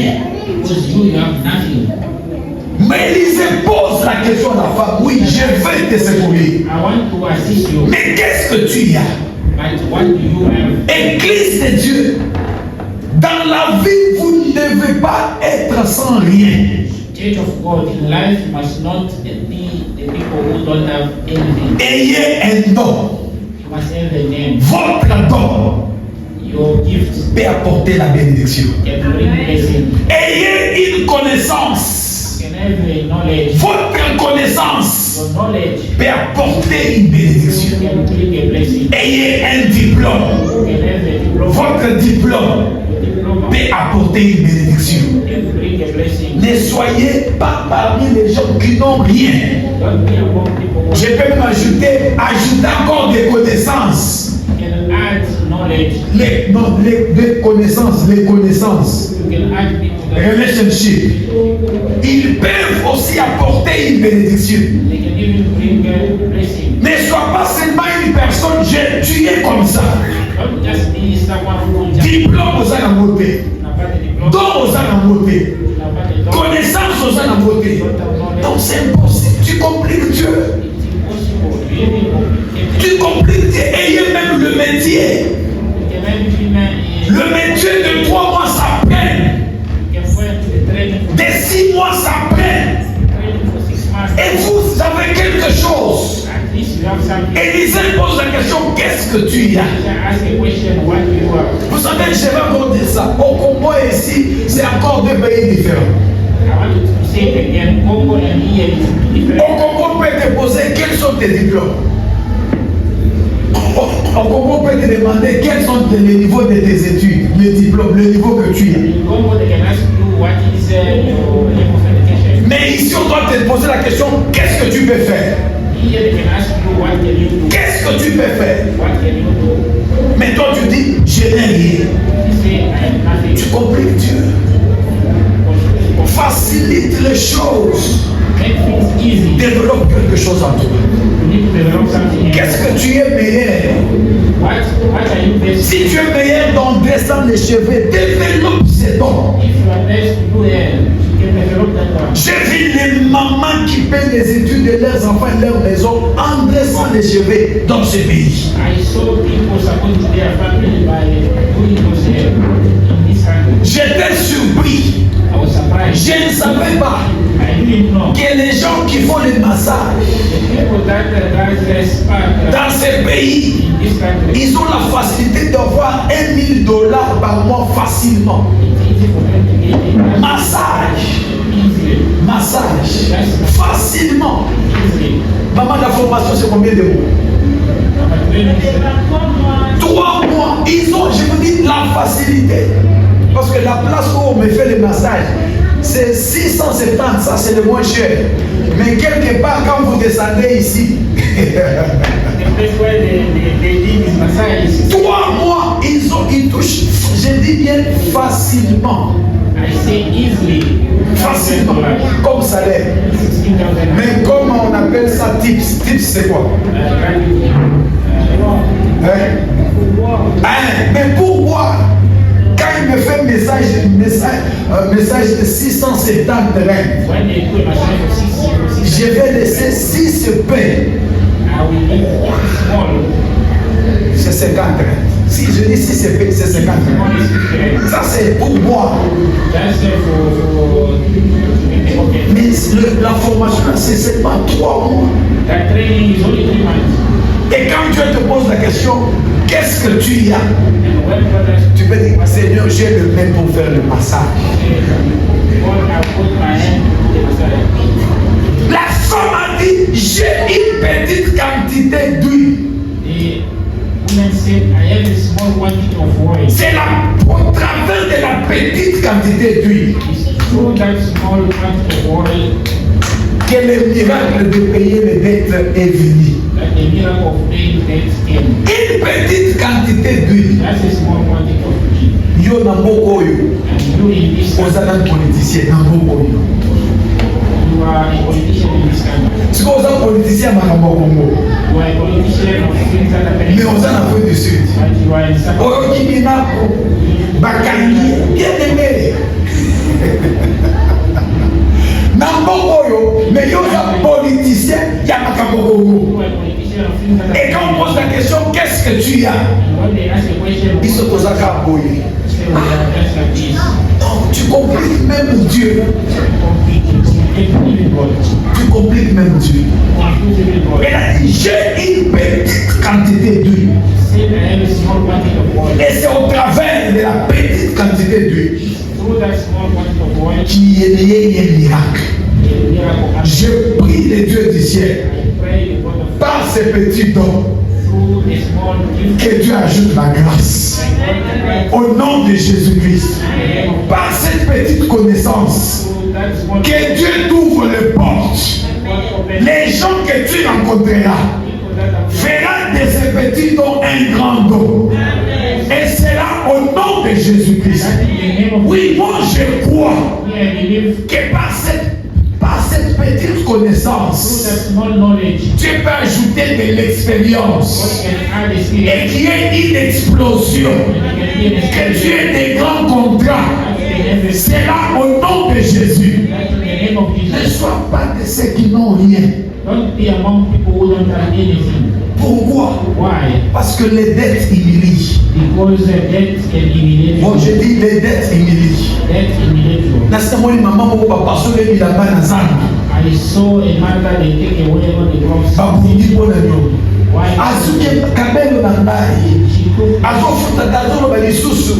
S1: Mais Élisée pose la question à la femme. Oui, je vais te secourir. Mais qu'est-ce que tu as? Église de Dieu, dans la vie, vous ne devez pas être sans rien.
S2: Church of God in life must not be the people who don't have anything.
S1: Ayez un don.
S2: You must have the name.
S1: Votre don.
S2: Your gift
S1: peut apporter la bénédiction.
S2: can bring blessing.
S1: Ayez une connaissance.
S2: Can every knowledge,
S1: Votre connaissance
S2: your knowledge
S1: peut apporter une bénédiction.
S2: can bring a blessing.
S1: Ayez un diplôme.
S2: You can have a diploma.
S1: Votre diplôme
S2: Diploma
S1: peut apporter une bénédiction.
S2: can bring a blessing.
S1: Ne soyez pas parmi les gens qui n'ont rien.
S2: Don't be among people who
S1: Je peux même ajouter encore des connaissances.
S2: can add knowledge.
S1: Les connaissances.
S2: You can add people that
S1: Relationship. Ils peuvent aussi apporter une bénédiction.
S2: they can even bring a blessing.
S1: Ne sois pas seulement une personne, tu es comme ça.
S2: Don't just be someone who just
S1: Diplôme aux à beauté.
S2: n'a pas de diplôme,
S1: Don aux à beauté.
S2: n'a pas de don.
S1: Connaissance aux à beauté. Donc c'est impossible. Tu compliques Dieu.
S2: It's impossible. Really complicated.
S1: Tu compliques Dieu. Ayez même le métier.
S2: You can even
S1: Le métier de 3 mois, ça peine.
S2: you can find the training for
S1: De 6 mois, ça peine.
S2: 6 months.
S1: Et vous avez quelque chose.
S2: At least you have something.
S1: Élisée pose la question, qu'est-ce que tu as?
S2: Ask a question, what do you have?
S1: Vous savez, je vais encore dire ça. Au Congo et ici, c'est encore 2 pays différents.
S2: I want to say it again. Congo and here is
S1: Au
S2: different.
S1: Congo, on peut te poser quels sont tes diplômes. Au Congo, on peut te demander quels sont les niveaux de tes études, les diplômes, le niveau que tu as.
S2: In Congo, they can ask you what is your level of education.
S1: Mais ici, on doit te poser la question, qu'est-ce que tu peux faire?
S2: Here, they can ask you what can you do.
S1: Qu'est-ce que tu peux faire?
S2: What can you do?
S1: Mais toi, tu dis, je n'ai rien.
S2: You say, I am nothing.
S1: Tu compliques Dieu. Facilite les choses.
S2: Make things easy.
S1: Développe quelque chose en toi.
S2: You need to develop something. in
S1: Qu'est-ce
S2: you.
S1: que tu es meilleur?
S2: What are you best?
S1: Si tu es meilleur dans descendre les cheveux, développe ces dons.
S2: If you are best to do hair, you can develop that one.
S1: J'ai vu les mamans qui paient les études de leurs enfants et leur maison en dressant les cheveux dans ce pays.
S2: I saw people supposed to their family by doing those hair in this country.
S1: J'étais surpris.
S2: I was surprised.
S1: Je ne savais pas
S2: I didn't know.
S1: que les gens qui font les massages
S2: The people that dress
S1: dans ce pays,
S2: in this country,
S1: ils ont la facilité d'avoir $1,000 par mois facilement.
S2: it's easy for them to get a
S1: Massage,
S2: easily.
S1: massage, facilement.
S2: Easily.
S1: Maman, la formation, c'est combien de mois?
S2: But when it's
S1: 3 mois. Ils ont, je vous dis, la facilité. Parce que la place où on me fait le massage, c'est 670, ça c'est le moins cher. Mais quelque part, quand vous descendez ici,
S2: the place where they did this massage,
S1: 3 mois, ils touchent, je dis bien facilement.
S2: I say easily.
S1: Facilement, comme salaire.
S2: 16,000.
S1: Mais comment on appelle ça tips? Tips, c'est quoi? Mais pourquoi? Quand il me fait message de 670 règles,
S2: When they do a massage for 6
S1: je vais laisser 6 pains.
S2: I will leave small.
S1: C'est 50 règles. Si je dis 6 pains, c'est 50
S2: Small
S1: règles.
S2: is 50.
S1: Ça, c'est pour moi.
S2: That's for okay.
S1: Mais la formation, c'est pas 3 mois.
S2: That training is only 3 months.
S1: Et quand Dieu te pose la question, qu'est-ce que tu as?
S2: And when brothers
S1: Tu peux dire, Seigneur, j'ai le main pour faire le massage.
S2: say, God, I put my hand to the massage.
S1: La femme a dit, j'ai une petite quantité d'huile.
S2: The woman said, I have a small quantity of oil.
S1: C'est au travers de la petite quantité d'huile
S2: It's through that small quantity of oil
S1: que le miracle de payer les dettes est venu.
S2: that the miracle of paying debts came.
S1: Une petite quantité d'huile.
S2: That's a small quantity of oil.
S1: Yo na mboko oyo,
S2: And you in this country,
S1: ozala politicien na mboko oyo.
S2: you are a politician in this country.
S1: Siko oza politicien makambo ya Congo,
S2: You are a politician of things that are
S1: mais oza na Afrique du Sud.
S2: but you are in some
S1: Oyo kiminako bakangi bien aimé. Na mboko oyo, mais yo oza politicien ya makambo Congo.
S2: you are a politician of things that
S1: Et quand on pose la question, qu'est-ce que tu as?
S2: and when they ask a question,
S1: Biso tozaka boye.
S2: say, we are just like this.
S1: Non, tu compliques même Dieu.
S2: Even God.
S1: Tu compliques même Dieu.
S2: Confuse even God.
S1: Elle a dit, j'ai une petite quantité d'huile.
S2: Say, I have a small quantity of oil.
S1: Et c'est au travers de la petite quantité d'huile
S2: Through that small quantity of oil,
S1: qu'il y a un miracle.
S2: a
S1: Je prie les dieux du ciel,
S2: I pray the God of
S1: par ces petits dons,
S2: through a small gift,
S1: que Dieu ajoute la grâce. Au nom de Jésus-Christ, par cette petite connaissance,
S2: through that small
S1: que Dieu t'ouvre les portes. Les gens que tu rencontreras fera de ces petits dons un grand don. Et c'est là au nom de Jésus-Christ. Oui, moi je crois que par cette petite connaissance, Dieu peut ajouter de l'expérience et qu'il y ait une explosion, que Dieu ait des grands contrats. C'est là au nom de Jésus. Ne sois pas de ceux qui n'ont rien.
S2: Don't be among people who don't have anything.
S1: Pourquoi?
S2: Why?
S1: Parce que les dettes humilient.
S2: Because debt can humiliate
S1: Bon,
S2: you.
S1: je dis les dettes humilient.
S2: Debt humiliate you.
S1: Nasamoni maman moko bapasole bilamba na zamba.
S2: I saw a mother they take away all the crops.
S1: Babundi mpona yo.
S2: Why?
S1: Azuki kabelo na ngai.
S2: She took.
S1: Azofuta tazoloba lisusu.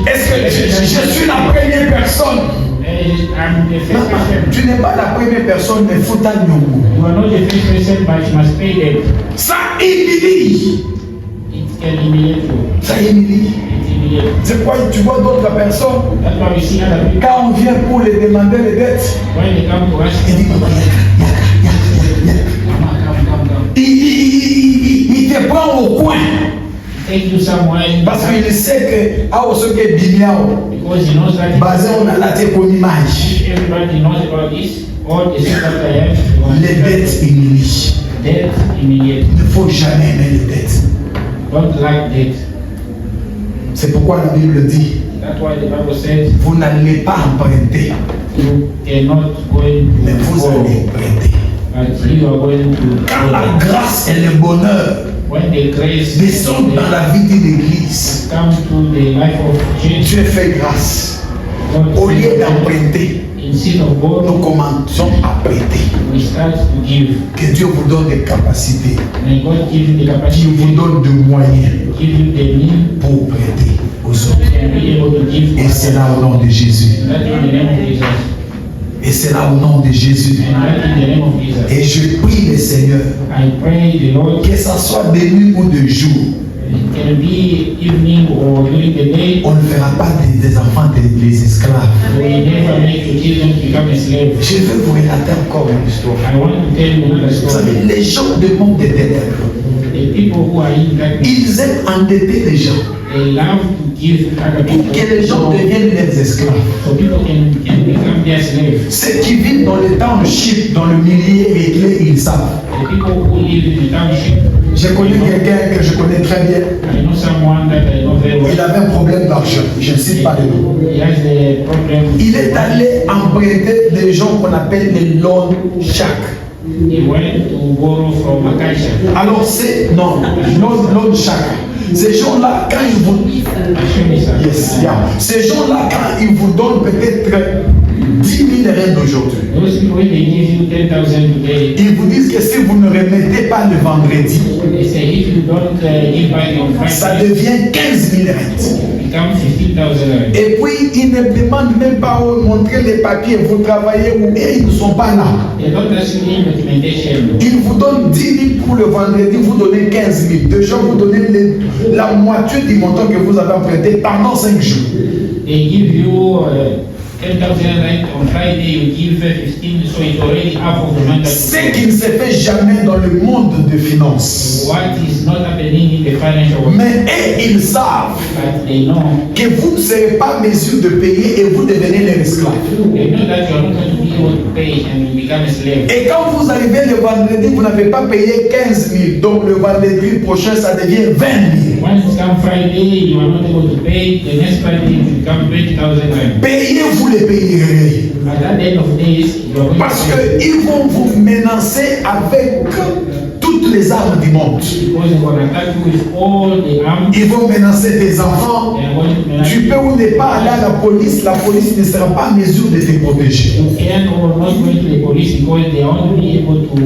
S1: Est-ce que je suis la première personne?
S2: I'm the first
S1: Maman,
S2: person.
S1: tu n'es pas la première personne, mais futa nyongo.
S2: You are not the first person, but you must pay debt.
S1: Ça humilie.
S2: It can humiliate you.
S1: Ça humilie.
S2: It humiliates.
S1: C'est quoi? Tu vois d'autres personnes,
S2: That's why we see other people
S1: quand on vient pour les demander les dettes,
S2: when they come to us.
S1: il dit papa,
S2: Come.
S1: il te prend au coin.
S2: Take you somewhere.
S1: Parce qu'il sait que, ce que Bibliao,
S2: Because he knows that
S1: basé on a la tête comme image,
S2: everybody knows about this. All the stuff that I have.
S1: les dettes humilient.
S2: Debt humiliate.
S1: Il ne faut jamais aimer les dettes.
S2: Don't like debt.
S1: C'est pourquoi la Bible dit,
S2: That's why the Bible says
S1: vous n'allez pas emprunter,
S2: you are not going
S1: mais
S2: to
S1: vous
S2: borrow,
S1: allez prêter.
S2: but you are going to
S1: Quand la
S2: borrow.
S1: grâce et le bonheur
S2: When the grace
S1: descendent dans la vie de l'Église,
S2: come to the life of church,
S1: Dieu fait grâce.
S2: God
S1: Au lieu
S2: says,
S1: d'emprunter,
S2: instead of
S1: nous
S2: borrow,
S1: commençons à prêter.
S2: we start to give.
S1: Que Dieu vous donne des capacités,
S2: May God give you the
S1: qu'il
S2: capacity,
S1: vous donne des moyens
S2: give you the means,
S1: pour prêter aux autres.
S2: and be able to give.
S1: Et c'est là au nom de Jésus.
S2: That in the name of Jesus.
S1: Et c'est là au nom de Jésus.
S2: And that in the name of Jesus.
S1: Et je prie le Seigneur,
S2: I pray the Lord,
S1: que ça soit de nuit ou de jour,
S2: it can be evening or during the day,
S1: on ne fera pas des enfants des esclaves.
S2: we never make your children become a slave.
S1: Je vais vous relater encore une histoire.
S2: I want to tell you another
S1: Vous
S2: story.
S1: savez, les gens du monde des ténèbres,
S2: The people who are in that,
S1: ils aiment endetter les gens
S2: they love to give other
S1: pour
S2: people
S1: que les gens deviennent leurs esclaves.
S2: so people can become their slaves.
S1: Ceux qui vivent dans le township, dans le milieu réglé, ils savent.
S2: The people who live in the township,
S1: Je connais quelqu'un que je connais très bien.
S2: I know someone that I know very
S1: Il
S2: well.
S1: avait un problème d'argent. Je ne cite pas le nom.
S2: He has the problem.
S1: Il est allé emprunter des gens qu'on appelle les loan sharks.
S2: He went to borrow from Acacia.
S1: Alors c'est non, loan shark. Ces gens-là, quand ils vous yes, yeah. Ces gens-là, quand ils vous donnent peut-être 10 000 rentes d'aujourd'hui,
S2: Those people, when they give you 10,000 today,
S1: ils vous disent que si vous ne remettez pas le vendredi,
S2: they say if you don't give back on
S1: ça
S2: Friday,
S1: devient 15 000 rentes.
S2: it becomes 15,000.
S1: Et puis, ils ne demandent même pas où montrer les papiers, vous travaillez où, et ils ne sont pas là.
S2: They don't ask you any documentation.
S1: Ils vous donnent 10 000 pour le vendredi, vous donnez 15 000. Déjà, vous donnez la moitié du montant que vous avez emprunté pendant 5 jours.
S2: They give you 10,000 rent on Friday, you give 15, so it's already half of the money.
S1: Ce qui ne se fait jamais dans le monde des finances.
S2: What is not happening in the financial world,
S1: Mais eux, ils savent
S2: but they know.
S1: que vous ne serez pas en mesure de payer et vous devenez les esclaves.
S2: They know that you are not going to be able to pay and you become a slave.
S1: Et quand vous arrivez le vendredi, vous n'avez pas payé 15 000. Donc le vendredi prochain, ça devient 20 000.
S2: Once it comes Friday, you are not able to pay. The next Friday, it becomes 20,000 rand.
S1: Payez, vous les payerez.
S2: At the end of days, you are going
S1: Parce
S2: to pay.
S1: qu'ils vont vous menacer avec toutes les armes du monde.
S2: Because they will attack you with all the arms.
S1: Ils vont menacer tes enfants.
S2: They are going to menace
S1: Tu
S2: you.
S1: peux ou ne pas aller à la police ne sera pas en mesure de te protéger.
S2: You can or not go to the police because they are only able to.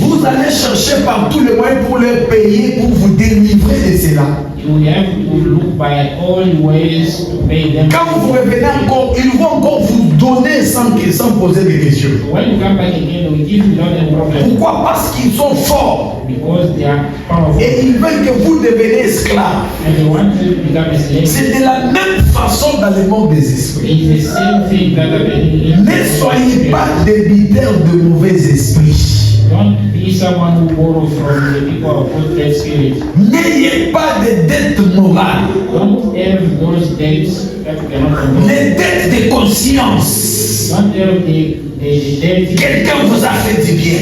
S1: Vous allez chercher par tous les moyens pour leur payer, pour vous délivrer de cela.
S2: You You have to look by all ways to pay them.
S1: Quand vous revenez encore, ils vont encore vous donner sans poser des questions.
S2: When you come back again, they will give you without any problem.
S1: Pourquoi? Parce qu'ils sont forts.
S2: Because they are powerful.
S1: Et ils veulent que vous deveniez esclaves.
S2: And they want you to become a slave.
S1: C'est de la même façon dans le monde des esprits.
S2: It's the same thing that happened in
S1: Ne soyez pas débiteurs de mauvais esprits.
S2: Don't be someone who borrow from the people of good bad spirit.
S1: N'ayez pas de dettes morales.
S2: Don't have those debts that you cannot control.
S1: Les dettes de conscience.
S2: Don't have the debt.
S1: Quelqu'un vous a fait du bien.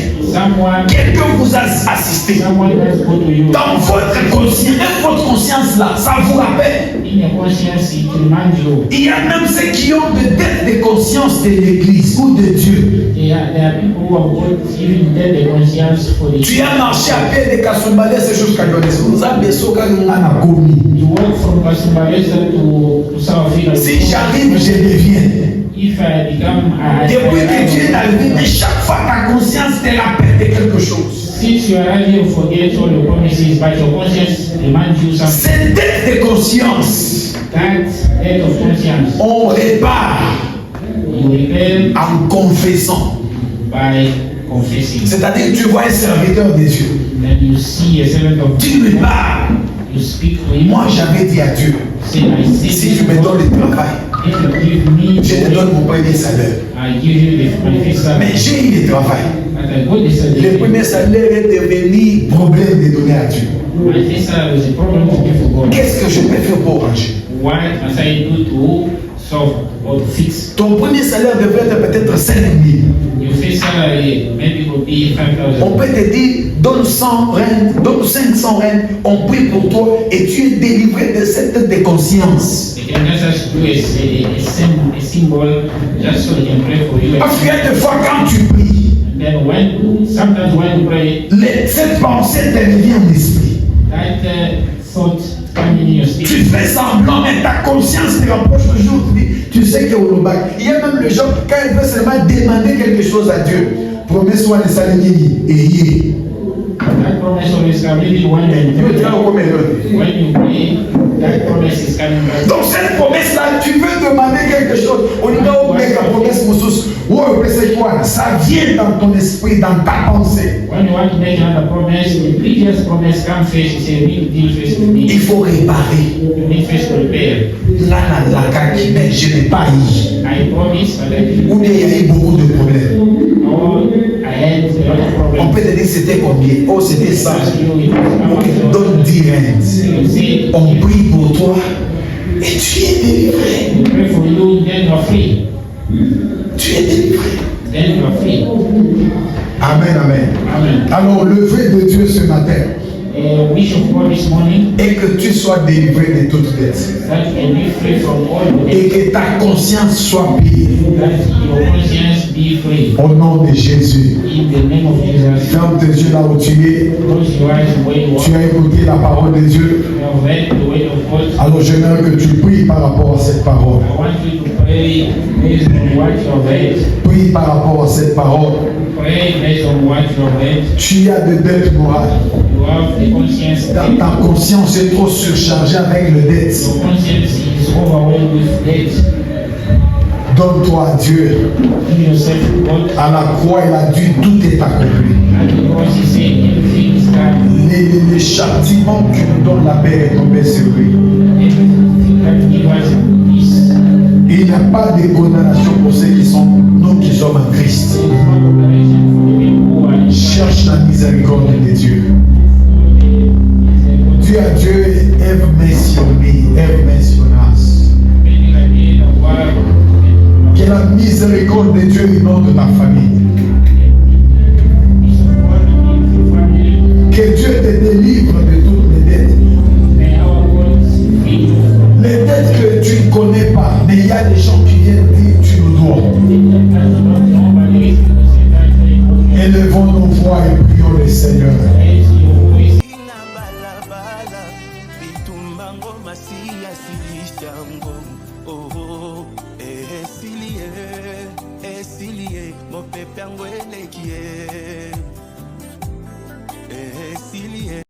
S1: Quelqu'un vous a assisté.
S2: Someone has go to you.
S1: Dans votre conscience là, ça vous rappelle.
S2: In your conscience, it reminds you.
S1: Il y a même ceux qui ont des dettes de conscience de l'église ou de Dieu.
S2: There are people who have got even debt de conscience for the.
S1: Tu as marché à pied de Kasumbalesa jusqu'à Yones. Vous avez besoin qu'on a commis.
S2: You walk from Kasumbalesa to South Africa.
S1: Si j'arrive, je deviens.
S2: If I become
S1: depuis que tu es dans le vie, chaque fois ta conscience te rappelle de quelque chose.
S2: Since you are here, you forget all your promises, but your conscience reminds you something.
S1: Cette dette de conscience,
S2: that debt of conscience,
S1: on répare
S2: you repair
S1: en confessant.
S2: by confessing.
S1: C'est-à-dire que tu vois un serviteur de Dieu.
S2: Then you see a servant of
S1: Tu lui parles.
S2: You speak to him.
S1: Moi, j'avais dit à Dieu,
S2: Say, I say,
S1: si tu me donnes le travail,
S2: if you give me,
S1: je te donne mon premier salaire.
S2: I give you the first salary.
S1: Mais j'ai eu le travail.
S2: But I got this
S1: Le
S2: salary.
S1: premier salaire est devenu problème de donner à Dieu.
S2: My first salary was a problem to give to God.
S1: Qu'est-ce que je peux faire pour ranger?
S2: What must I do to solve or to fix?
S1: Ton premier salaire devrait être peut-être 5 000.
S2: Your first salary maybe will be 5,000.
S1: On peut te dire, donne 100 rentes, donne 500 rentes, on prie pour toi et tu es délivré de cette dette de conscience.
S2: They can just do a symbol just so they can pray for you.
S1: Parce qu'il y a des fois quand tu pries,
S2: And then sometimes when you pray,
S1: cette pensée te revient en esprit.
S2: that thought coming in your
S1: Tu
S2: spirit.
S1: fais semblant, mais ta conscience te rapproche toujours. Tu sais que au bac, il y a même le gens, quand ils veulent seulement demander quelque chose à Dieu, promets-moi de s'aligner et
S2: That promise always comes even when you pray. That promise is coming back.
S1: donc cette promesse-là, tu veux demander quelque chose. On dit non, mais la promesse, c'est quoi? Ça vient dans ton esprit, dans ta pensée.
S2: When you want to make another promise, the previous promise comes first. You say, we deal first with
S1: Il
S2: me.
S1: faut réparer.
S2: You need first to repair.
S1: Là, mais je n'ai pas eu.
S2: I promise, but I didn't.
S1: Ou bien il y a eu beaucoup de problèmes.
S2: Or I had a lot of
S1: On
S2: problems.
S1: peut te dire c'était combien? Oh, c'était ça.
S2: Ask you, it was
S1: Ok,
S2: how much.
S1: donne 10 rentes.
S2: You say,
S1: On prie pour toi et tu es délivré.
S2: we pray for you, then you are free.
S1: Tu es délivré.
S2: Then you are free.
S1: Amen, amen.
S2: Amen.
S1: Alors, le vœu de Dieu ce matin
S2: Wish of God this morning
S1: est que tu sois délivré de toute dette
S2: that you can be free from all the
S1: et que ta conscience soit pure.
S2: that your conscience be free.
S1: Au nom de Jésus.
S2: In the name of Jesus.
S1: Ferme tes yeux là où tu es.
S2: Close your eyes where you
S1: Tu
S2: are.
S1: as écouté la parole de Dieu.
S2: You have read the word of God.
S1: Alors, j'aimerais que tu pries par rapport à cette parole.
S2: I want you to pray based on what you have read.
S1: Prie par rapport à cette parole.
S2: Pray based on what you have read.
S1: Tu as de dettes morales.
S2: You have the conscience.
S1: Ta conscience est trop surchargée avec le dette.
S2: Your conscience is overwhelmed with debt.
S1: Donne-toi à Dieu.
S2: Give yourself to God.
S1: À la croix, il a dit tout est accompli.
S2: At the cross, He said everything is done.
S1: Les châtiments que nous donne la paix est tombé sur lui.
S2: Everything that gives us peace.
S1: Il n'y a pas de condamnation pour ceux qui sont, nous qui sommes en Christ.
S2: There is no condemnation for the people who are in
S1: Cherche la miséricorde de Dieu. Dis à Dieu, have mercy on me, have mercy on us. Que la miséricorde de Dieu inonde ta famille. Que Dieu te délivre de toutes les dettes. Les dettes que tu ne connais pas, mais il y a des gens qui viennent dire tu nous dois. Élevons nos voix et prions le Seigneur.
S3: Esilie, mopepe yangu elekie.